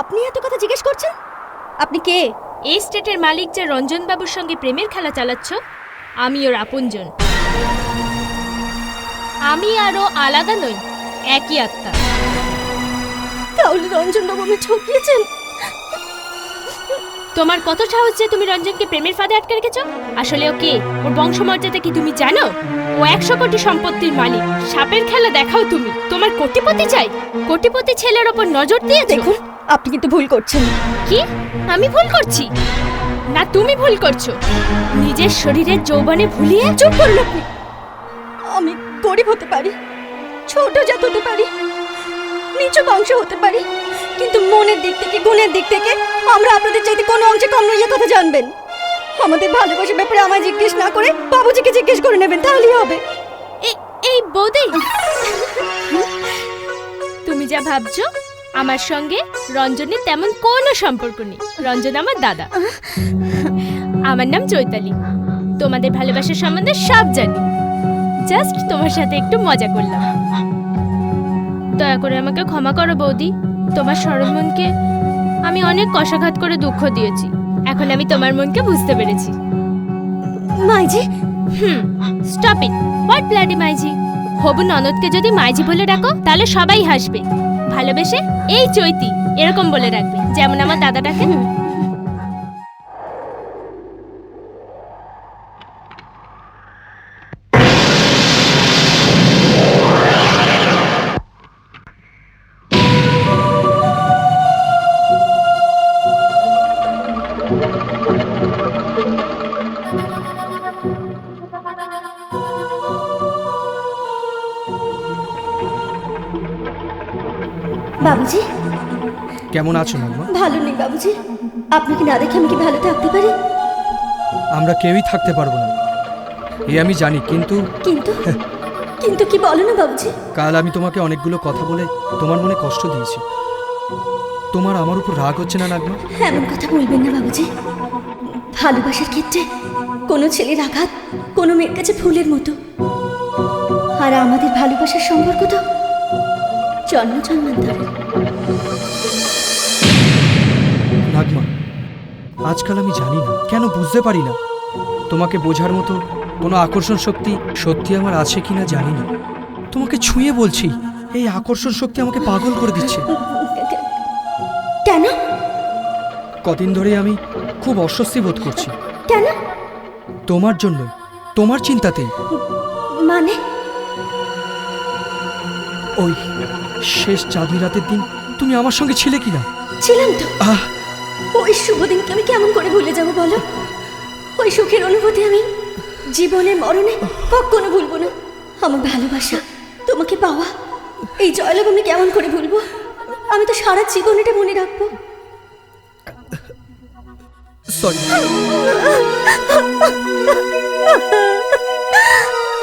S8: আপনি এত কথা জিজ্ঞেস করছেন? আপনি কে?
S5: এই স্টেটের মালিক যে রঞ্জন বাবুর সঙ্গে প্রেমের খেলা চালাচ্ছ, আমি ওর আপনজন। আমি আরও আলাদা নই, একই আত্মা।
S8: তাহলে রঞ্জন বাবু আমি ঠকিয়েছেন?
S5: তোমার কত সাহস যে তুমি রঞ্জনকে প্রেমের ফাঁদে আটকে রেখেছ? আসলে ও কে? ওর বংশমর্যাদা কি তুমি জানো? ও 100 কোটি সম্পত্তির মালিক। সাপের খেলা দেখাও তুমি? তোমার কোটিপতি চাই? কোটিপতি ছেলের ওপর নজর দিয়ে
S8: দেখুন, আপনি কিন্তু ভুল করছেন।
S5: কি? আমি ভুল করছি? না, তুমি ভুল করছো। নিজের শরীরের যৌবনে ভুলিয়ে।
S8: চুপ করুন আপনি। আমি গরিব হতে পারি, ছোট জাত হতে পারি, নিচু বংশ হতে পারি, কিন্তু মনের দিক থেকে, গুণের দিক থেকে আমরা আপনাদের চাইতে কোনো অংশে কম নই, কথা জানবেন। আমাদের ভালোবাসার ব্যাপারে আমায় জিজ্ঞেস না করে বাবুজিকে জিজ্ঞেস করে নেবেন, তাহলেই হবে।
S5: এই বৌদি, তুমি যা ভাবছো আমার সঙ্গে রঞ্জনের তেমন কোনো সম্পর্ক নেই। রঞ্জন আমার দাদা। আমার নাম চৈতালি। তোমাদের ভালোবাসার সম্বন্ধে সব জানি। জাস্ট তোমার সাথে একটু মজা করলাম। দয়া করে আমাকে ক্ষমা করো বৌদি। তোমার সরল মনকে আমি অনেক কষাঘাত করে দুঃখ দিয়েছি। এখন আমি তোমার মনকে বুঝতে পেরেছি।
S8: Maiji.
S5: Stop it. What bloody Maiji? হবু ননদকে যদি মাইজি বলে ডাকো তাহলে সবাই হাসবে। ভালোবেসে এই চৈতি এরকম বলে রাখবে, যেমন আমার দাদাটাকে।
S8: বাবুজি
S7: কেমন আছো নাগমা?
S8: ভালো নেই বাবুজি, আপনাকে না দেখে আমি কি ভালো থাকতে পারি?
S7: আমরা কেউই থাকতে পারবো না, এ আমি জানি, কিন্তু
S8: কিন্তু কিন্তু কি বলো না বাবুজি।
S7: কাল আমি তোমাকে অনেকগুলো কথা বলে তোমার মনে কষ্ট দিয়েছি। তোমার আমার উপর রাগ হচ্ছে না নাগমা?
S8: এমন কথা বলবেন না বাবুজি। ভালোবাসার ক্ষেত্রে কোনো ছেলের আঘাত কোনো মেয়ের কাছে ফুলের মতো, আর আমাদের ভালোবাসার সম্পর্ক তো জন্ম জন্মান্তরের।
S7: নাগমা, আজকাল আমি জানি না কেন বুঝতে পারি না তোমাকে বোঝার মতো কোনো আকর্ষণ শক্তি সত্যি আমার আছে কিনা জানি না। তোমাকে ছুঁয়ে বলছি, এই আকর্ষণ শক্তি আমাকে পাগল করে দিচ্ছে।
S8: কেন?
S7: কদিন ধরে আমি খুব অস্বস্তি বোধ করছি।
S8: কেন?
S7: তোমার জন্য, তোমার চিন্তাতেই।
S8: মানে?
S7: ওই শেষ চাঁদনি রাতের দিন তুমি আমার সঙ্গে ছিলে কিনা?
S8: ছিলাম তো। ওই শুভ দিনকে আমি কেমন করে ভুলে যাব বলো? ওই সুখের অনুভূতি আমি জীবনে মরণে কখনো ভুলবো না। আমার ভালোবাসা, তোমাকে পাওয়া, এই জয়লাভ আমি কেমন করে ভুলবো? আমি তো সারা জীবন এটা মনে রাখবো।
S7: সরি।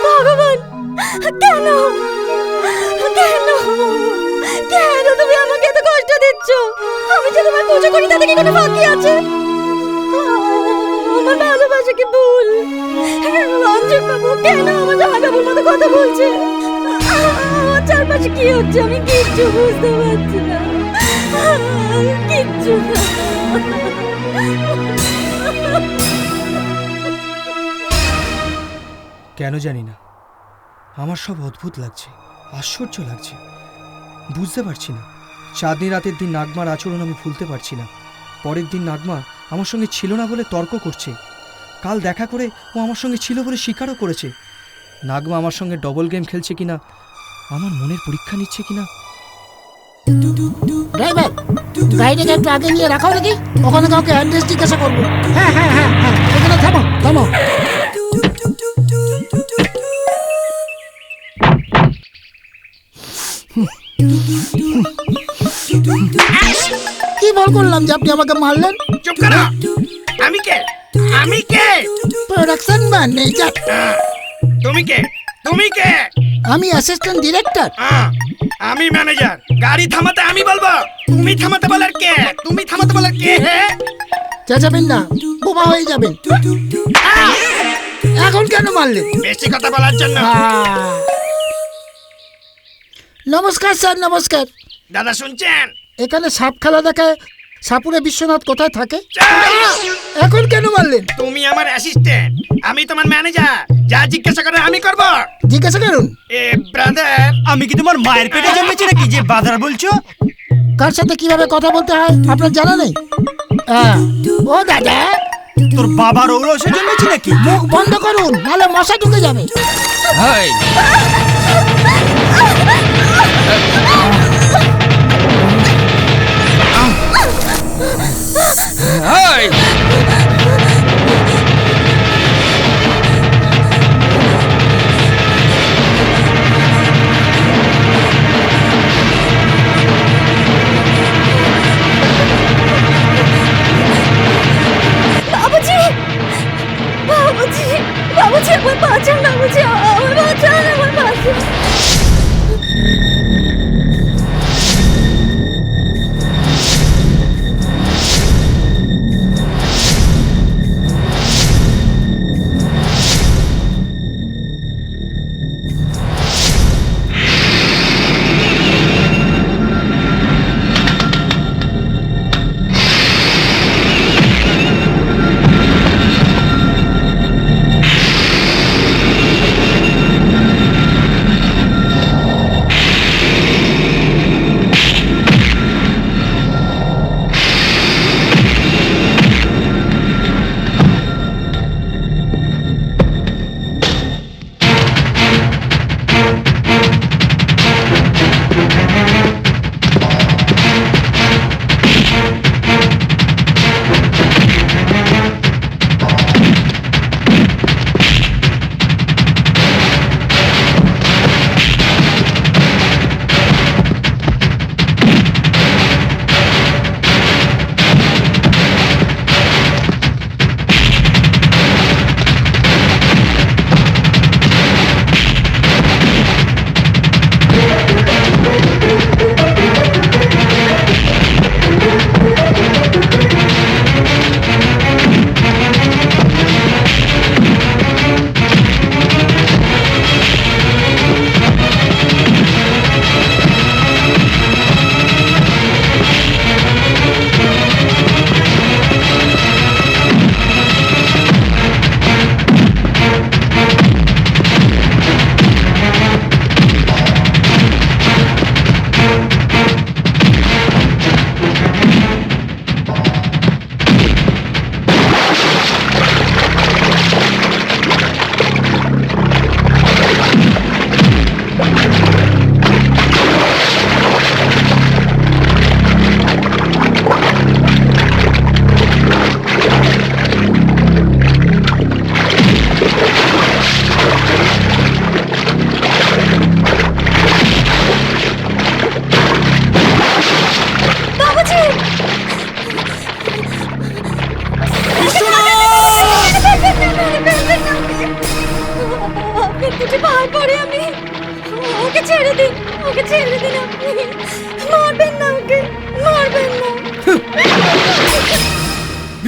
S8: ভগবান, কেন কেন কেন তুমি আমাকে এত কষ্ট দিচ্ছ? আমি যে তোমার পুজো করি তাতে কি কোনো ফাঁকি আছে? আমার ভালোবাসা কি ভুল? রঞ্জন বাবু কেন আমার জামাইবাবুর মতো কথা বলছে? আমার চারপাশে কি হচ্ছে আমি কিচ্ছু বুঝতে পারছি না, কিচ্ছু না।
S7: কেন জানি না, আমার সব অদ্ভুত লাগছে, আশ্চর্য লাগছে। বুঝতে পারছি না, চাঁদনি রাতের দিন নাগমার আচরণ আমি ভুলতে পারছি না। পরের দিন নাগমা আমার সঙ্গে ছিল না বলে তর্ক করছে। কাল দেখা করে ও আমার সঙ্গে ছিল বলে স্বীকারও করেছে। নাগমা আমার সঙ্গে ডবল গেম খেলছে কিনা, আমার মনের পরীক্ষা নিচ্ছে কিনা।
S4: ড্রাইভার, গাড়িটাকে একটু আগে নিয়ে রাখাও নাকি, ওখানে কাউকে অ্যাড্রেস জিজ্ঞাসা করবো। হ্যাঁ হ্যাঁ হ্যাঁ হ্যাঁ, এখানে থামো থামো। কি বল করলাম যে আপনি আমাকে মারলেন?
S1: চুপ করো। আমি কে? আমি কে?
S4: Production manager.
S1: তুমি কে? তুমি কে?
S4: আমি অ্যাসিস্ট্যান্ট ডিরেক্টর।
S1: আমি ম্যানেজার। গাড়ি থামাতে আমি বলবো, তুমি থামাতে বলার কে? তুমি থামাতে বলার কে?
S4: চেঁচাবেন না, বোমা হয়ে যাবেন। এখন কেন মারলেন?
S1: বেশি কথা বলার জন্য।
S4: নমস্কার স্যার, নমস্কার।
S1: দাদা শুনছেন?
S4: এখানে সাপ খেলা দেখায় সাপুরে বিশ্বনাথ কোথায় থাকে? এখন কেন মারলেন?
S1: তুমি আমার অ্যাসিস্ট্যান্ট, আমি তোমার ম্যানেজার। যা জিজ্ঞাসা করে আমি করব।
S4: জিজ্ঞাসা করুন।
S1: এ ব্রাদার,
S12: আমি কি তোমার মায়ের পেটে জন্মেছি নাকি যে বাজার বলছো?
S4: কার সাথে কিভাবে কথা বলতে হয় আপনার জানা নেই? ও দাদা,
S12: তোর বাবার ঔরসে জন্মেছি নাকি?
S4: মুখ বন্ধ করুন, নাহলে মশা ঢুকে যাবে।
S8: বাবুজি, বাবুজি, বাবুজি, আমার বাঁচান, বাবুজি, আমার বাঁচান, আমার বাঁচান।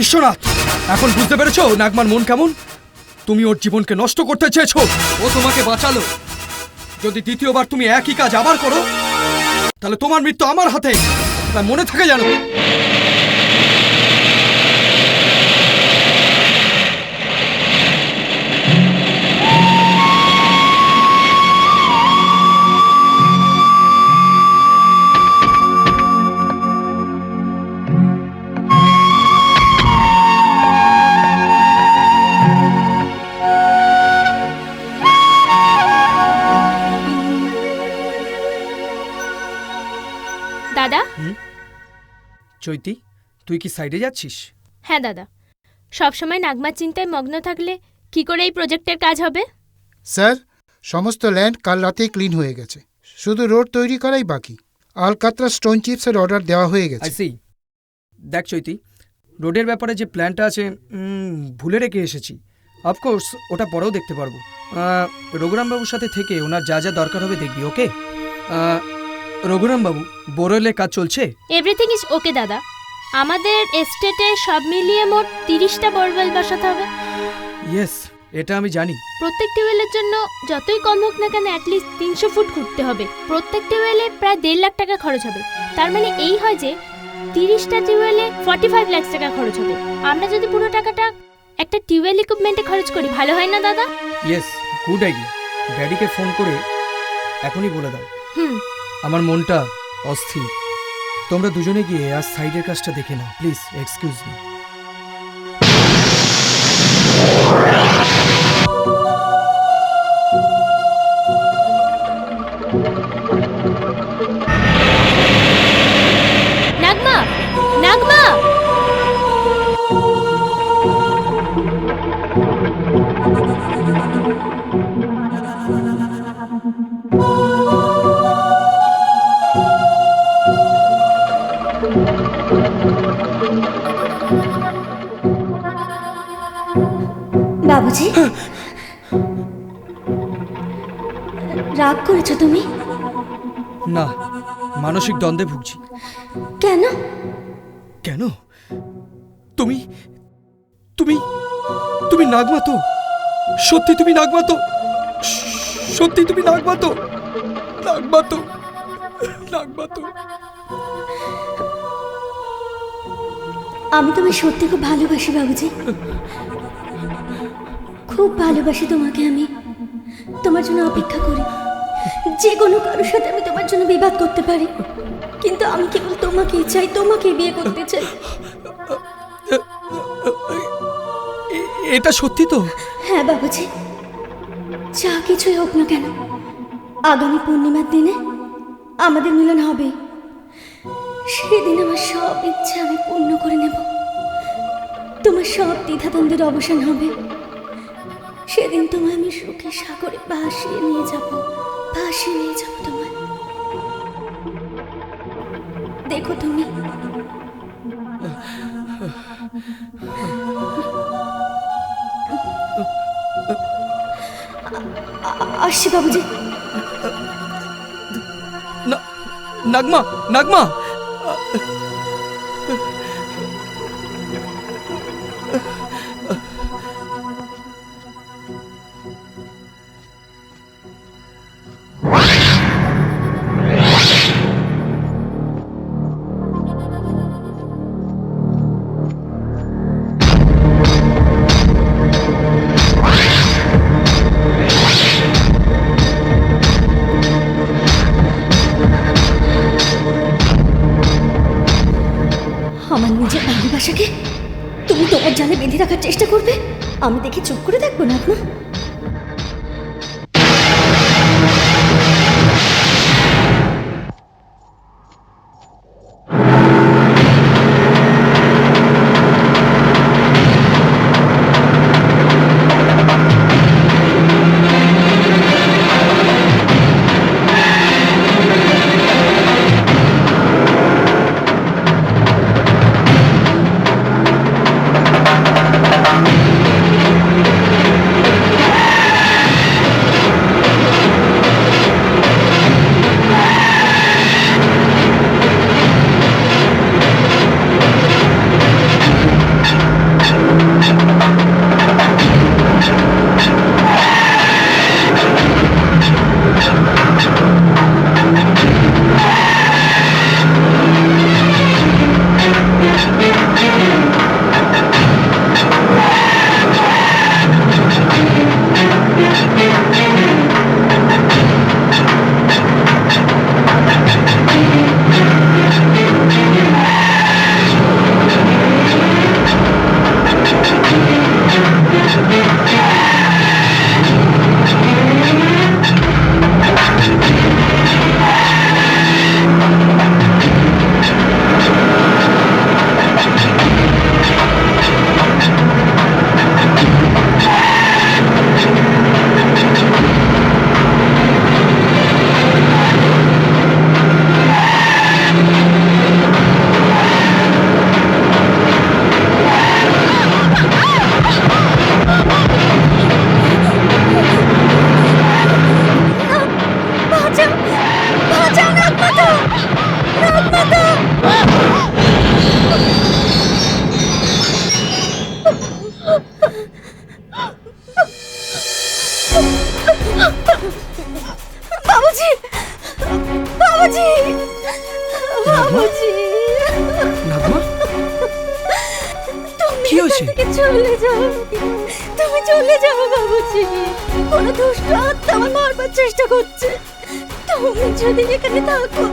S7: বিশ্বনাথ, এখন বুঝতে পেরেছো নাগমার মন কেমন? তুমি ওর জীবনকে নষ্ট করতে চেয়েছো, ও তোমাকে বাঁচালো। যদি দ্বিতীয়বার তুমি একই কাজ আবার করো, তাহলে তোমার মৃত্যু আমার হাতে। তা মনে থাকে জানো।
S5: দাদা।
S7: চৈতি, তুই কি সাইডে যাচ্ছিস?
S5: হ্যাঁ দাদা, সবসময় নাগমার চিন্তায় মগ্ন থাকলে কি করে এই প্রজেক্টের কাজ হবে?
S4: স্যার, সমস্ত ল্যান্ড কাল রাতেই ক্লিন হয়ে গেছে, শুধু রোড তৈরি করাই বাকি। আলকাতরা স্টোন চিপসের অর্ডার দেওয়া হয়ে গেছে।
S7: I see. দেখ চৈতি, রোডের ব্যাপারে যে প্ল্যানটা আছে ভুলে রেখে এসেছি। অফকোর্স ওটা পরেও দেখতে পারবো। রঘুরামবাবুর সাথে থেকে ওনার যা যা দরকার হবে দেখবি, ওকে? রঘুরামবাবু, বোরওয়েলে কাজ চলছে?
S5: এভরিথিং ইজ ওকে দাদা। আমাদের এস্টেটে সব মিলিয়ে মোট 30টা বোরওয়েল বসাতে হবে।
S7: ইয়েস, এটা আমি জানি।
S5: প্রত্যেক টিউবওয়েলের জন্য যতই কম হোক না কেন অ্যাটলিস্ট 300 ফুট খুঁড়তে হবে। প্রত্যেক টিউবওয়েলে প্রায় 1.5 লাখ টাকা খরচ হবে। তার মানে এই হয় যে 30টা টিউবওয়েলে 45 লাখ টাকা খরচ হবে। আমরা যদি পুরো টাকাটা একটা টিউবওয়েল ইকুইপমেন্টে খরচ করি, ভালো হয় না দাদা?
S7: Yes, good idea. ড্যাডিকে ফোন করে এখনই বলে দাও। আমার মনটা অস্থির। তোমরা দুজনে গিয়ে আজ সাইডের কাজটা দেখে নাও please. Excuse me.
S5: Nagma, Nagma!
S8: বাবুজি, রাগ করেছো তুমি?
S7: না, মানসিক দ্বন্দ্বে ভুগছি।
S8: কেন?
S7: কেন? তুমি তুমি তুমি নাগমা তো? সত্যি তুমি নাগমা তো? সত্যি তুমি নাগমা তো? নাগমা তো? নাগমা তো?
S8: আমি তোমায় সত্যি খুব ভালোবাসি বাবুজি, খুব ভালোবাসি তোমাকে। আমি তোমার জন্য অপেক্ষা করি। যে কোনো কারোর সাথে আমি তোমার জন্য বিবাদ করতে পারি, কিন্তু আমি কেবল তোমাকেই চাই, তোমাকে বিয়ে করতে চাই।
S7: এটা সত্যি তো?
S8: হ্যাঁ বাবুজি, যা কিছুই হোক না কেন, আগামী পূর্ণিমার দিনে আমাদের মিলন হবে। সেদিন আমার সব ইচ্ছা আমি পূর্ণ করে নেব। তোমার সব দ্বিধাদ্বন্দ্বের অবসান হবে। সেদিন তোমায় আমি সুখে সাগরে ভাসিয়ে নিয়ে যাব, ভাসিয়ে নিয়ে যাব তোমায়। দেখো তুমি, আসছি বাবুজি।
S7: নাগমা, নাগমা!
S8: আমার নিজের ভালোবাসাকে তুমি তোমার জালে বেঁধে রাখার চেষ্টা করবে? আমি দেখে চুপ করে থাকবো না? বাবুজি
S7: নাগমা
S8: তুমি
S7: কি হয়েছে?
S8: এখান থেকে চলে যাও, তুমি চলে যাও বাবুজি। কোনো দুষ্ট আত্মা আমার মারবার চেষ্টা করছে। তুমি যদি এখানে থাকো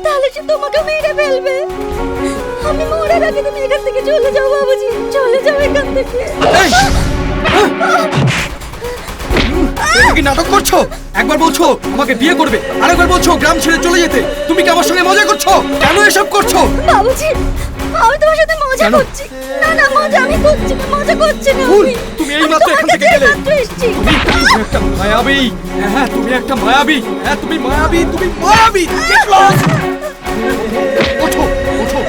S8: তাহলে সে তোমাকে মেরে ফেলবে। আমি মরার আগে তুমি এখান থেকে চলে যাও বাবুজি, চলে যাও এখান থেকে।
S7: তুমি কি নাটক করছো? একবার বলছো আমাকে বিয়ে করবে, আরেকবার বলছো গ্রাম ছেড়ে চলে যেতে। তুমি কি আমার সঙ্গে মজা করছো? কেন এসব করছো?
S8: বাবুজি আমি তোমার সাথে মজা করছি না। না মজা আমি করছি না, মজা করছি না।
S7: ভুল,
S8: আমি
S7: তুমি এই মাত্র এখান থেকে গেলে। তুমি একটা মায়াবী। হ্যাঁ তুমি একটা মায়াবী। হ্যাঁ তুমি মায়াবী, তুমি মায়াবী। Get lost! ওঠো ওঠো,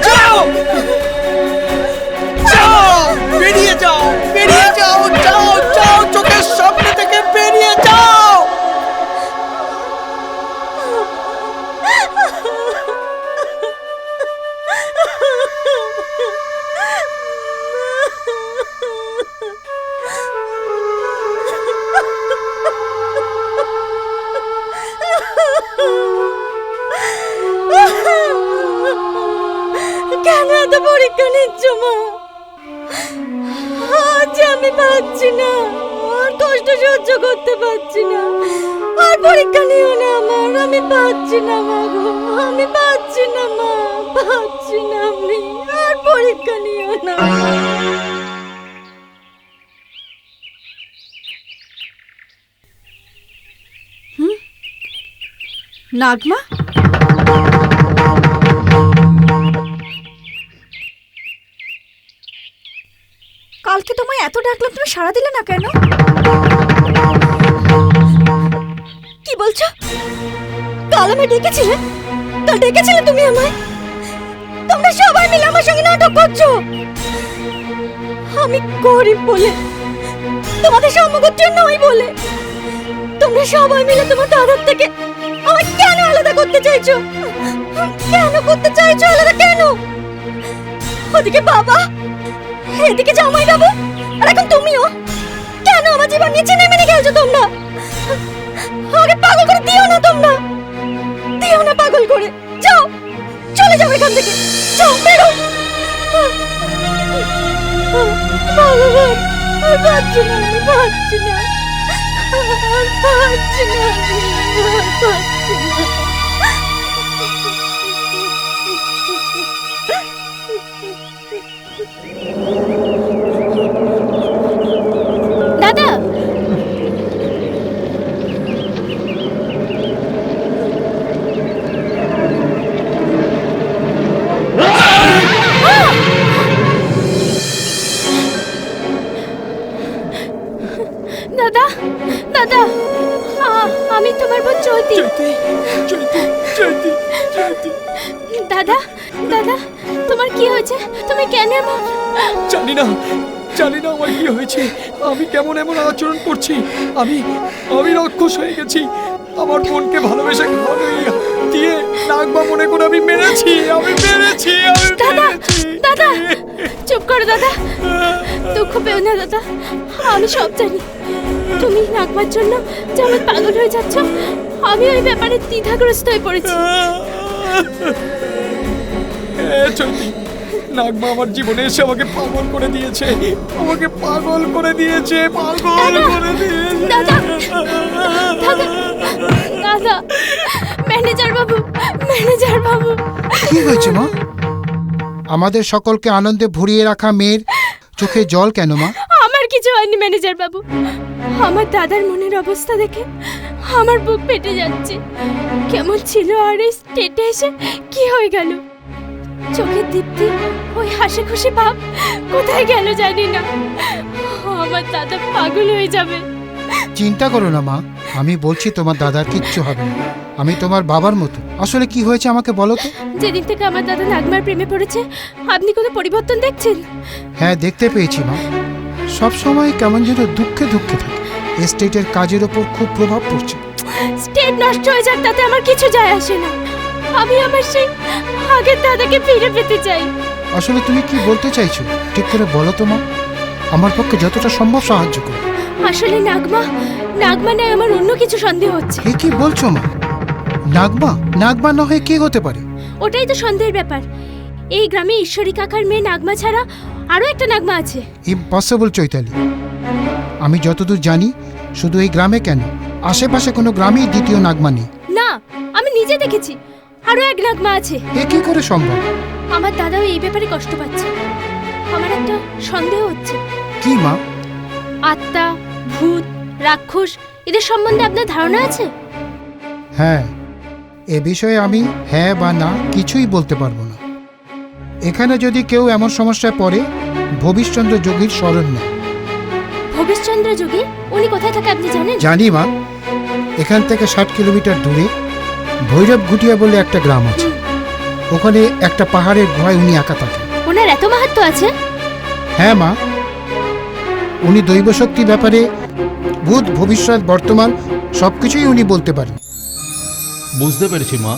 S7: যাও যাও, বেরিয়ে যাও, বেরিয়ে যাও, যাও যাও, চোখের সামনে থেকে বেরিয়ে যাও।
S8: কেন এত পরীক্ষা নিচ্ছ মা? আজ আমি পাচ্ছি না, আর কষ্ট সহ্য করতে পারছি না। আর পরীক্ষা নিও না আমার, আমি পাচ্ছি না মা গো, আমি পাচ্ছি না মা, পাচ্ছি না আমি। আর পরীক্ষা নিও না।
S17: নাগমা,
S8: কালকে তোমায় এত ডাকলাম, তুমি সাড়া দিলে না কেন? কি বলছো? কাল আমায় ডেকেছিলে? কাল ডেকেছিলে তুমি আমায়? তোমরা সবাই মিলে আমার সঙ্গে নাটক করছো। আমি গরিব বলে, তোমাদের সম্মুখের নই বলে তোমরা সবাই মিলে তোমার দাদার থেকে আমায় কেন আলাদা করতে চাইছো? কেন করতে চাইছো আলাদা? কেন? ওদিকে বাবা, এদিকে জামাই বাবু, আর এখন তুমিও। কেন আমার জীবন নিচে নেমে গেছো তোমরা? আমাকে পাগল করে দিও না, তোমরা দিও না পাগল করে। যাও, চলে যাও এখান থেকে, যাও, বেরো। ভগবান, আর পাচ্ছি না, আমি পাচ্ছি না, আর পাচ্ছি না, আর পাচ্ছি না।
S5: দাদা, দাদা, দাদা, আমি তোমার বোন চৈতি। দাদা, দাদা, তোমার কি হয়েছে? তুমি কেন এমন?
S7: জানি না, জানি না আমার কি হয়েছে। আমি কেমন এমন আচরণ করছি? আমি রাক্ষস হয়ে গেছি। আমার বোনকে ভালোবেসে দিয়ে নাগমা মনে করে আমি মেরেছি, আমি মেরেছি, আমি মেরেছি।
S5: দাদা, চুপ করো দাদা, দুঃখ পেও না দাদা, আমি সব জানি। তুমি নাগমার জন্য যেমন পাগল হয়ে যাচ্ছ, আমি ওই ব্যাপারে দ্বিধাগ্রস্ত হয়ে পড়েছি।
S7: চৈতি, নাগমা আমার জীবনে এসে আমাকে পাগল করে দিয়েছে, আমাকে পাগল করে দিয়েছে, পাগল করে দিয়েছে।
S5: দাদা, দাদা, দাদা, ম্যানেজার বাবু, ম্যানেজার বাবু।
S4: কি হয়েছে মা? আমাদের সকলকে আনন্দে ভরিয়ে রাখা মেয়ের চোখে জল কেন মা?
S5: আমার কিছু হয়নি ম্যানেজার বাবু, আমার দাদার মনের অবস্থা দেখে আমার বুক ফেটে যাচ্ছে। কেমন ছিল আর এই স্টেটে এসে কি হয়ে গেল? চোখের দীপ্তি, ওই হাসি খুশি ভাব কোথায় গেল জানি না। আমার দাদা পাগল হয়ে যাবে।
S4: চিন্তা করো না মা, আমি বলছি তোমার দাদার কিচ্ছু হবে না। আমি তোমার বাবার মতো। আসলে কি হয়েছে আমাকে বলো তো।
S5: যেদিন থেকে আমার দাদা নাগমার প্রেমে পড়েছে, আপনি কোনো পরিবর্তন দেখছেন?
S4: হ্যাঁ, দেখতে পেয়েছি মা। সব সময় কেমন যেন দুঃখে দুঃখে থাকে। এস্টেটের কাজের ওপর খুব প্রভাব পড়ছে।
S5: স্টেট নষ্ট হয়ে যাক, তাতে আমার কিছু যায় আসে না। আমি আমার সেই আগের দাদাকে ফিরে পেতে চাই।
S4: আসলে তুমি কি বলতে চাইছো ঠিক করে বলো তো মা। আমার পক্ষে যতটা সম্ভব সাহায্য করো।
S5: আসলে নাগমা নয়, আমার অন্য কিছু সন্দেহ হচ্ছে।
S4: এ কি বলছো মা? নাগমা না হয়ে কে হতে পারে?
S5: ওটাই তো সন্দেহের ব্যাপার। এই গ্রামে ঈশ্বরী কাকার মেয়ে নাগমা ছাড়া আরো একটা নাগমা আছে।
S4: ইম্পসিবল চৈতালি। আমি যতদূর জানি শুধু এই গ্রামে কেন, আশেপাশে কোনো গ্রামেই দ্বিতীয় নাগমা নেই।
S5: না, আমি নিজে দেখেছি আরো এক নাগমা আছে।
S4: এ কি করে সম্ভব?
S5: আমার দাদাও এই ব্যাপারে কষ্ট পাচ্ছে। আমার একটা সন্দেহ হচ্ছে।
S4: কি মা?
S5: আত্মা, ভূত, রাক্ষস এদের সম্বন্ধে আপনার ধারণা আছে?
S4: হ্যাঁ, এ বিষয়ে আমি হ্যাঁ বা না কিছুই বলতে পারবো না। এখানে যদি কেউ এমন সমস্যায় পড়ে, ভবিষ্যচন্দ্র যোগীর শরণ নেয়।
S5: ভবিষ্যচন্দ্র যোগী? উনি কোথায় থাকে আপনি জানেন?
S4: জানি মা, এখান থেকে 60 কিলোমিটার দূরে ভৈরব ঘুটিয়া বলে একটা গ্রাম আছে। ওখানে একটা পাহাড়ের গুহায় উনি একা থাকেন।
S5: ওনার এত মাহাত্ম্য আছে?
S4: হ্যাঁ মা, উনি দৈব শক্তি ব্যাপারে ভূত, ভবিষ্যৎ, বর্তমান সবকিছুই উনি বলতে পারেন।
S6: বুঝতে পেরেছি মা,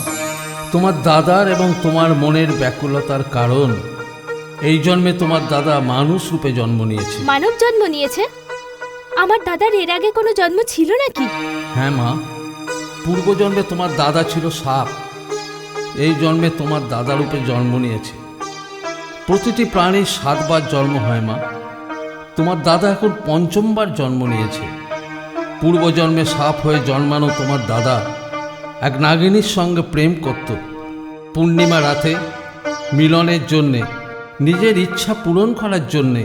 S6: তোমার দাদার এবং তোমার মনের ব্যাকুলতার কারণ এই জন্মে তোমার দাদা মানুষ রূপে জন্ম নিয়েছে।
S5: মানব জন্ম নিয়েছে? আমার দাদার এর আগে কোনো জন্ম ছিল নাকি?
S6: হ্যাঁ মা, পূর্বজন্মে তোমার দাদা ছিল সাপ, এই জন্মে তোমার দাদা রূপে জন্ম নিয়েছে। প্রতিটি প্রাণীর 7 বার জন্ম হয় মা, তোমার দাদা এখন 5ম জন্ম নিয়েছে। পূর্বজন্মে সাপ হয়ে জন্মানো তোমার দাদা এক নাগিনীর সঙ্গে প্রেম করত। পূর্ণিমা রাতে মিলনের জন্যে, নিজের ইচ্ছা পূরণ করার জন্যে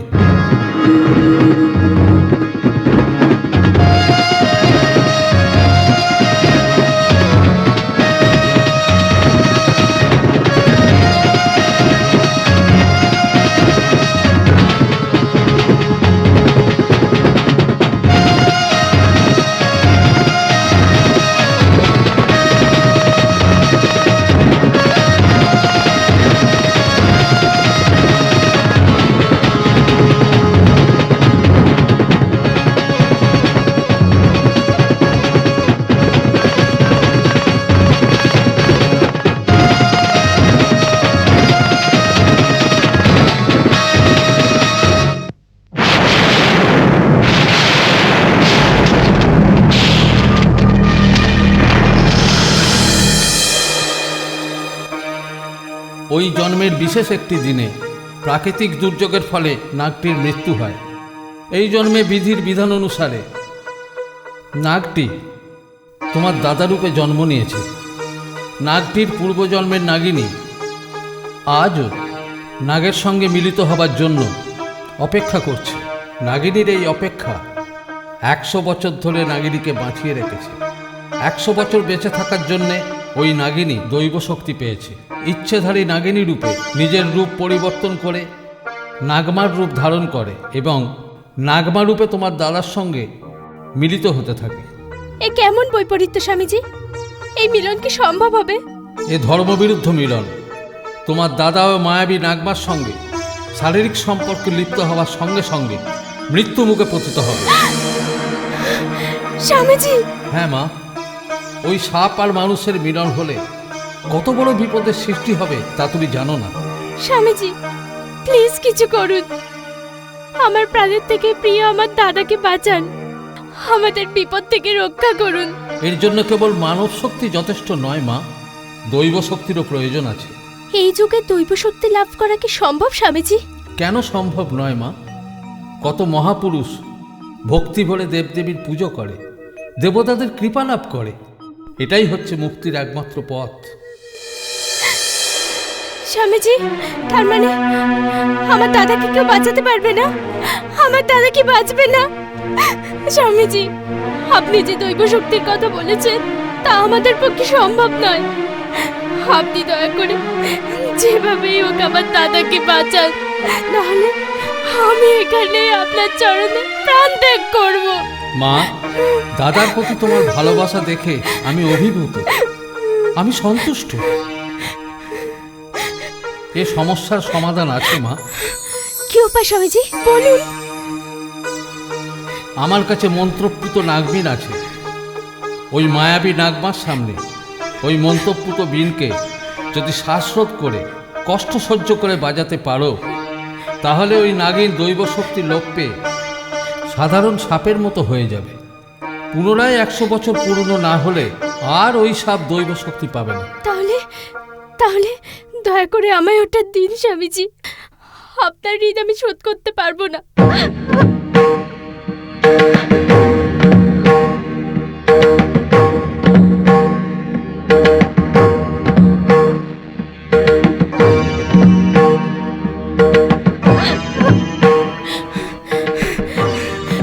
S6: ওই জন্মের বিশেষ একটি দিনে প্রাকৃতিক দুর্যোগের ফলে নাগটির মৃত্যু হয়। এই জন্মে বিধির বিধান অনুসারে নাগটি তোমার দাদারূপে জন্ম নিয়েছে। নাগটির পূর্বজন্মের নাগিনী আজও নাগের সঙ্গে মিলিত হবার জন্য অপেক্ষা করছে। নাগিনীর এই অপেক্ষা 100 বছর ধরে নাগিনীকে বাঁচিয়ে রেখেছে। 100 বছর বেঁচে থাকার জন্যে ওই নাগিনী দৈব শক্তি পেয়েছে। ইচ্ছেধারী নাগিনী রূপে নিজের রূপ পরিবর্তন করে নাগমার রূপ ধারণ করে এবং নাগমা রূপে তোমার দাদার সঙ্গে মিলিত হতে থাকে।
S5: এ কেমন বৈপরীত্য স্বামীজি? এই মিলন কি সম্ভব হবে?
S6: এ ধর্মবিরুদ্ধ মিলন। তোমার দাদা ও মায়াবী নাগমার সঙ্গে শারীরিক সম্পর্কে লিপ্ত হওয়ার সঙ্গে সঙ্গে মৃত্যু মুখে পতিত হবে।
S5: স্বামীজি!
S6: হ্যাঁ মা, ওই সাপ আর মানুষের মিলন হলে কত বড় বিপদের সৃষ্টি হবে তা তুমি জানো না।
S5: স্বামীজি, প্লিজ কিছু করুন। আমার প্রাণের থেকে প্রিয় আমার দাদাকে বাঁচান। আমাদের বিপদ থেকে রক্ষা করুন।
S6: এর জন্য কেবল মানব শক্তি যথেষ্ট নয় মা, দৈব শক্তিরও প্রয়োজন আছে।
S5: এই যুগে দৈব শক্তি লাভ করা কি সম্ভব স্বামীজি?
S6: কেন সম্ভব নয় মা? কত মহাপুরুষ ভক্তি ভরে দেবদেবীর পুজো করে, দেবতাদের কৃপা লাভ করে। এটাই হচ্ছে মুক্তির একমাত্র পথ।
S5: স্বামীজি, তার মানে আমার দাদাকে কেউ বাঁচাতে পারবে না? আমার দাদা কি বাঁচবে না? স্বামীজি, আপনি যে দৈব শক্তির কথা বলেছেন তা আমাদের পক্ষে সম্ভব নয়। আপনি দয়া করে যেভাবেই হোক আমার দাদাকে বাঁচান, নাহলে আমি এখানে আপনার চরণে প্রাণ ত্যাগ করব।
S6: মা, দাদার প্রতি তোমার ভালোবাসা দেখে আমি অভিভূত, আমি সন্তুষ্ট। এ সমস্যার সমাধান আছে মা।
S5: কি উপায় স্বামীজি, বলুন।
S6: আমার কাছে মন্ত্রপ্রুত নাগবিন আছে। ওই মায়াবী নাগমার সামনে ওই মন্ত্রপ্রুত বিনকে যদি শ্বাসরোধ করে কষ্ট সহ্য করে বাজাতে পারো, তাহলে ওই নাগিন দৈব শক্তি লোপ পেয়ে সাধারণ সাপের মতো হয়ে যাবে। পুনরায় 100 বছর পুরনো না হলে আর ওই সাপ দৈব শক্তি পাবে না।
S5: তাহলে দয়া করে আমায় ওটা দিন স্বামীজি। আপনার ঋণ আমি শোধ করতে পারবো না।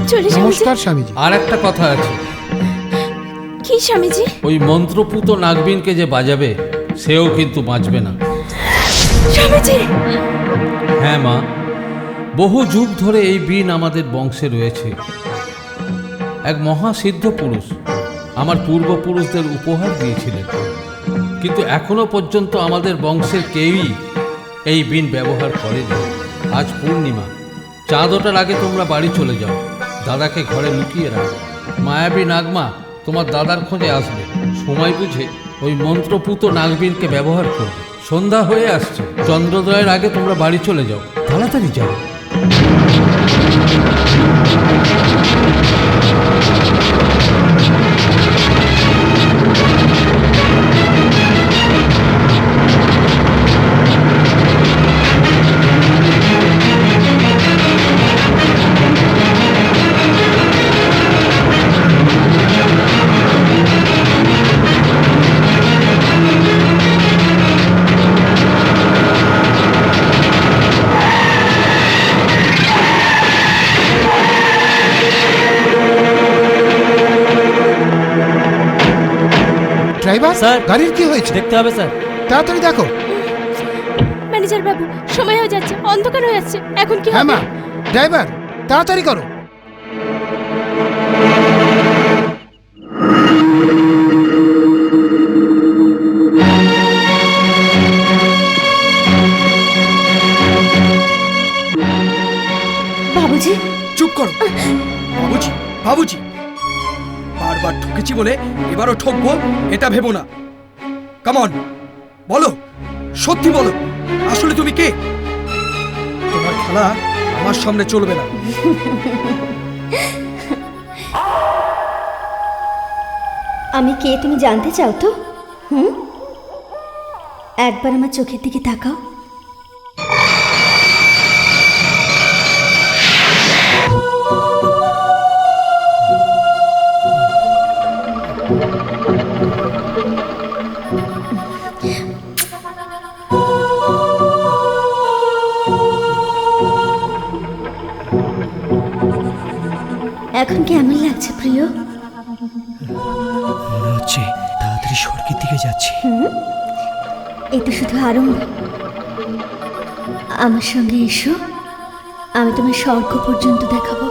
S5: চলে
S4: নমস্কার স্বামীজি।
S6: আর একটা কথা আছে,
S5: কি স্বামীজি?
S6: ওই মন্ত্রপুত নাগবিনকে যে বাজাবে সেও কিন্তু বাঁচবে না।
S5: স্বামীজি!
S6: হ্যাঁ মা, বহু যুগ ধরে এই বিন আমাদের বংশে রয়েছে। এক মহাসিদ্ধ পুরুষ আমার পূর্বপুরুষদের উপহার দিয়েছিলেন, কিন্তু এখনো পর্যন্ত আমাদের বংশের কেউই এই বিন ব্যবহার করেনি। আজ পূর্ণিমা, চাঁদ ওঠার আগে তোমরা বাড়ি চলে যাও, দাদাকে ঘরে লুকিয়ে রাখো। মায়াবী নাগমা তোমার দাদার খোঁজে আসবে, সময় বুঝে ওই মন্ত্রপুত নাগবিনকে ব্যবহার করবে। সন্ধ্যা হয়ে আসছে, চন্দ্রোদয়ের আগে তোমরা বাড়ি চলে যাও, তাড়াতাড়ি যাও।
S4: ড্রাইভার স্যার, গাড়ির কি হয়েছে?
S12: দেখতে হবে স্যার।
S4: তাড়াতাড়ি দেখো।
S5: ম্যানেজার বাবু, সময় হয়ে যাচ্ছে, অন্ধকার হয়ে যাচ্ছে, এখন কি
S4: হ্যাঁ
S5: হবে?
S4: মা, ড্রাইভার তাড়াতাড়ি করো।
S8: বাবুজি!
S7: চুপ করো। বাবুজি, বাবুজি, বারবার ঠকেছি বলে এবারও ঠকবো এটা ভেবো না। কামন, বলো, সত্যি বলো, আসলে তুমি কে? তোমার খেলা আমার সামনে চলবে না।
S8: আমি কে তুমি জানতে চাও তো? একবার আমার চোখের দিকে তাকাও। এখন কেমন লাগছে প্রিয়?
S7: মনে হচ্ছে তাড়াতাড়ি স্বর্গের দিকে যাচ্ছি।
S8: এই তো শুধু আরম্ভ। আমার সঙ্গে এসো, আমি তোমার স্বর্গ পর্যন্ত দেখাবো।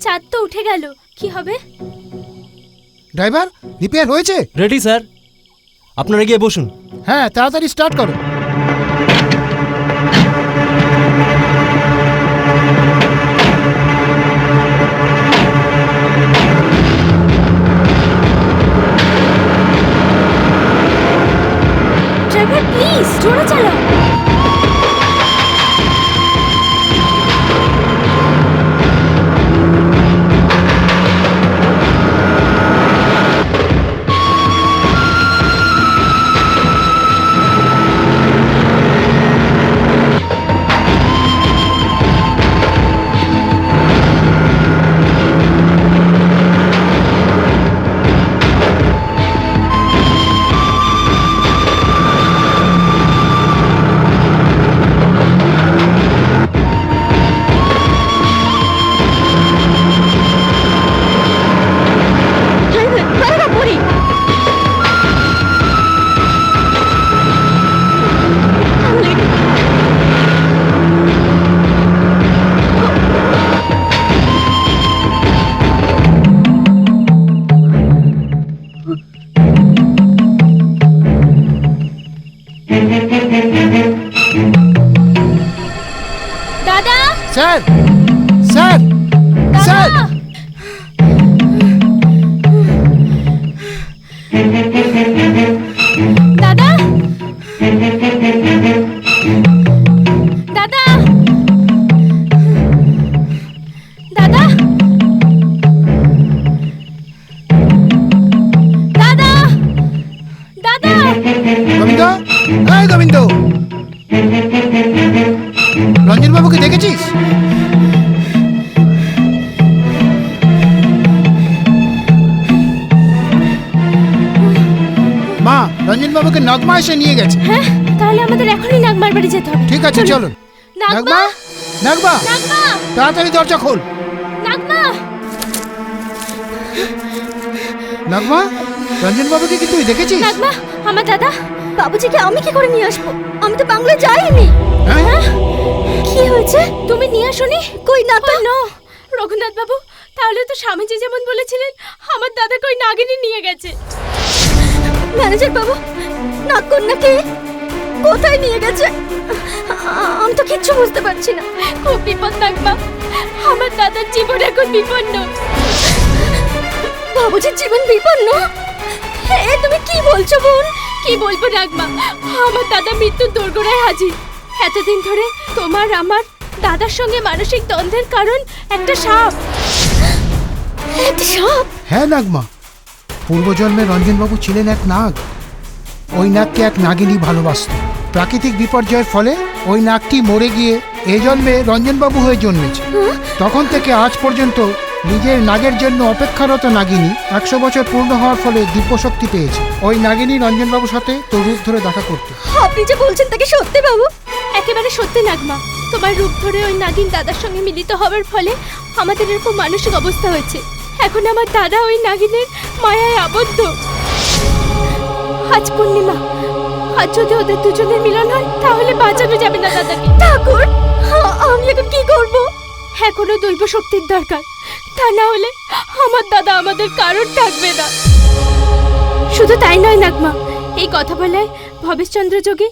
S5: চাঁদ তো উঠে গেল, কি হবে?
S4: ড্রাইভার, রিপেয়ার হয়েছে?
S12: রেডি স্যার, আপনারা গিয়ে বসুন।
S4: হ্যাঁ, তাড়াতাড়ি স্টার্ট করো।
S5: ড্রাইভার প্লিজ জোরে চালাও। দাদা!
S4: Sir, sir, sir!
S5: দাদা! দাদা!
S4: রঞ্জন বাবুকে নাগমা এসে নিয়ে গেছে।
S5: হ্যাঁ, তাহলে আমাদের এখনই নাগমার বাড়ি যেতে হবে।
S4: ঠিক আছে, চলুন। নাগমা, নাগমা,
S5: নাগমা,
S4: তাড়াতাড়ি দরজা খোল।
S5: নাগমা,
S4: নাগমা, রঞ্জন বাবুকে কি তুই দেখেছিস?
S5: নাগমা, আমার দাদা।
S8: বাবুজিকে আমি কি করে নিয়ে আসবো? আমি তো বাংলায় যাইনি।
S4: হ্যাঁ?
S5: কি হয়েছে? তুমি নিয়ে আসোনি? কই না তো। নো রঘুনাথ বাবু, তাহলে তো স্বামীজি যেমন বলেছিলেন আমার দাদা কই নাগিনী নিয়ে গেছে।
S8: ম্যানেজার বাবু, নাগকন্যাকে কোথায় নিয়ে গেছে? আমি তো কিচ্ছু বুঝতে পারছি না।
S5: খুব বিপদ নাগমা, আমার দাদার জীবন এখন বিপন্ন।
S8: বাবুজির জীবন বিপন্ন? এ তুমি কি বলছো বোন?
S5: কি বলবো নাগমা, আমার দাদা মৃত্যুর দোরগোড়ায় হাজির। এতদিন ধরে তোমার আমার দাদার সঙ্গে মানসিক দ্বন্দ্বের কারণ একটা সাপ।
S8: একটা সাপ?
S4: হ্যাঁ নাগমা, পূর্বজন্মে রঞ্জনবাবু ছিলেন এক নাগ। ওই নাগকে এক নাগিনী ভালোবাসত। প্রাকৃতিক বিপর্যয়ের ফলে ওই নাগটি মরে গিয়ে এই জন্মে রঞ্জনবাবু হয়ে জন্মেছে। তখন থেকে আজ পর্যন্ত নিজের নাগের জন্য অপেক্ষারত নাগিনী 100 বছর পূর্ণ হওয়ার ফলে দিব্যশক্তি পেয়েছে। ওই নাগিনী রঞ্জনবাবুর সাথে তোর রূপ ধরে দেখা করত।
S8: আপনি যে বলছেন তাকে সত্যি বাবু?
S5: একেবারে সত্যি নাগমা, তোমার রূপ ধরে ওই নাগিন দাদার সঙ্গে মিলিত হওয়ার ফলে আমাদের এরকম মানসিক অবস্থা হয়েছে। এখন আমার দাদা ওই নাগিনের মায়ায় আবদ্ধ। আজ পূর্ণিমা, আজ যদি ওদের দুজনের মিলন হয় তাহলে বাঁচানো যাবে না দাদাকে।
S8: ঠাকুর, আমি এখন কি করব?
S5: এখনো দৈব শক্তির দরকার, তা না হলে আমার দাদা আমাদের কারণ থাকবে না। শুধু তাই নয় নাগমা, এই কথা বলায় ভবেশচন্দ্র যোগে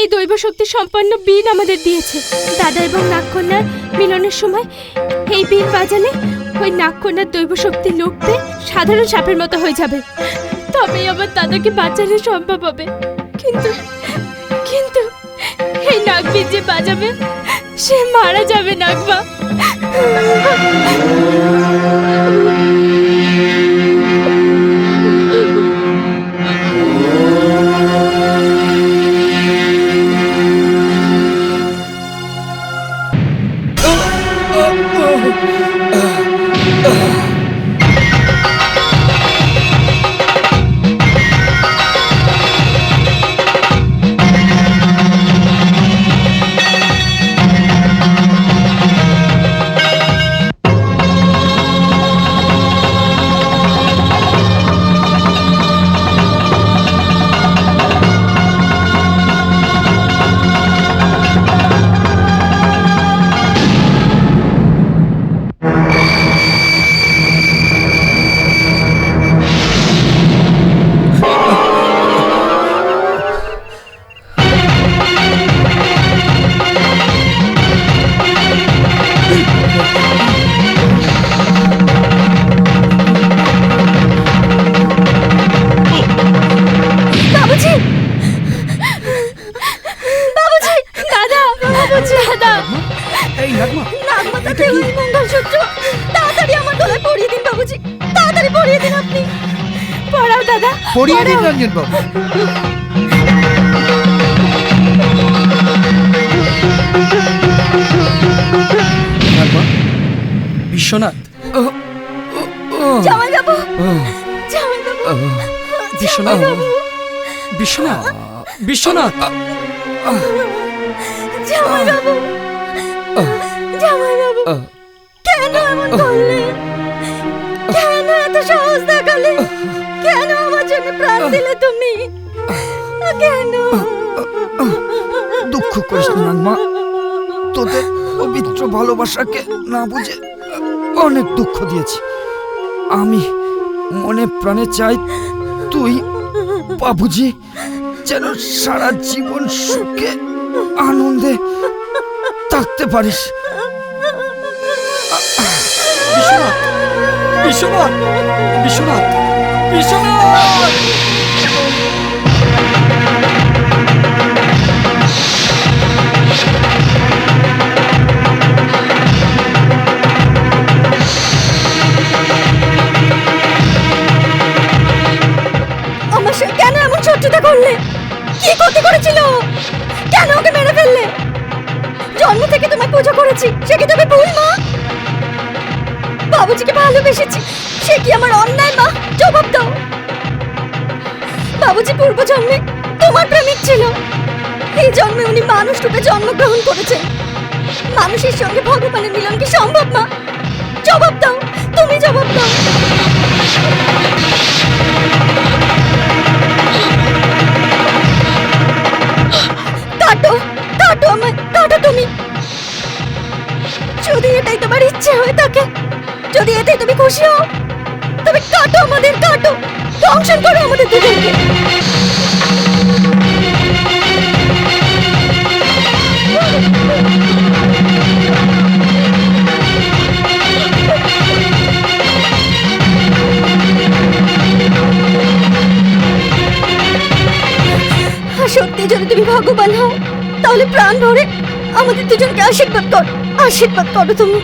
S5: এই দৈব শক্তি সম্পন্ন বীণ আমাদের দিয়েছে। দাদা এবং নাগকন্যার মিলনের সময় এই বীণ বাজালে ওই নাগকন্যার দৈব শক্তি লোপ পেয়ে সাধারণ সাপের মতো হয়ে যাবে। তবেই আমার দাদাকে বাঁচানো সম্ভব হবে। কিন্তু কিন্তু এই নাগবীণ যে বাজাবে সে মারা যাবে নাগমা।
S8: মঙ্গলসূত্র তাড়াতাড়ি আমার গলায় পরিয়ে দিন বাবুজি, তাড়াতাড়ি পরিয়ে দিন আপনি। পড়াও দাদা,
S4: পরিয়ে দিন রঞ্জন বাবু।
S7: বিশ্বনাথ,
S8: জামাই বাবু, জামাই বাবু,
S7: বিশ্বনাথ, বিশ্বনাথ, বিশ্বনাথ,
S8: জামাই বাবু, জামাই বাবু, কেন এমন করলে? কেন এত সাহস দেখালে? কেন আমার জন্য প্রাণ দিলে তুমি? কেন?
S3: দুঃখ করিস না মা, তোদের পবিত্র ভালোবাসাকে না বুঝে অনেক দুঃখ দিয়েছি। আমি মনে প্রাণে চাই তুই বাবুজি যেন সারা জীবন সুখে আনন্দে থাকতে পারিস।
S7: বিশ্বনাথ, বিশ্বনাথ, বিশ্বনাথ, বিশ্বনাথ।
S8: আমার সাথে কেন এমন শত্রুতা করলে? কি ক্ষতি করেছিল? কেন ওকে মেরে ফেললে? জন্ম থেকে তোমায় পূজা করেছি, সে কি তুমি ভুল মা? বাবুজিকে ভালোবেসেছি, সে কি আমার অন্যায় মা? জবাব দাও। বাবুজি পূর্বজন্মে তোমার প্রেমিক ছিল, এই জন্মে উনি মানুষ রূপে জন্মগ্রহণ করেছেন। মানুষের সঙ্গে ভগবানের মিলন কি সম্ভব মা? জবাব দাও, তুমি জবাব দাও। কাটো, কাটো আমায়, কাটো তুমি। যদি এটাই তোমার ইচ্ছে হয়ে থাকে, যদি এতে তুমি খুশি হও, তবে কাটো আমাদের, কাটো, দংশন করো আমাদের দুজনকে। সত্যি যদি তুমি ভগবান হও, তাহলে প্রাণ ভরে আমাদের দুজনকে আশীর্বাদ করো, আশীর্বাদ করো তুমি।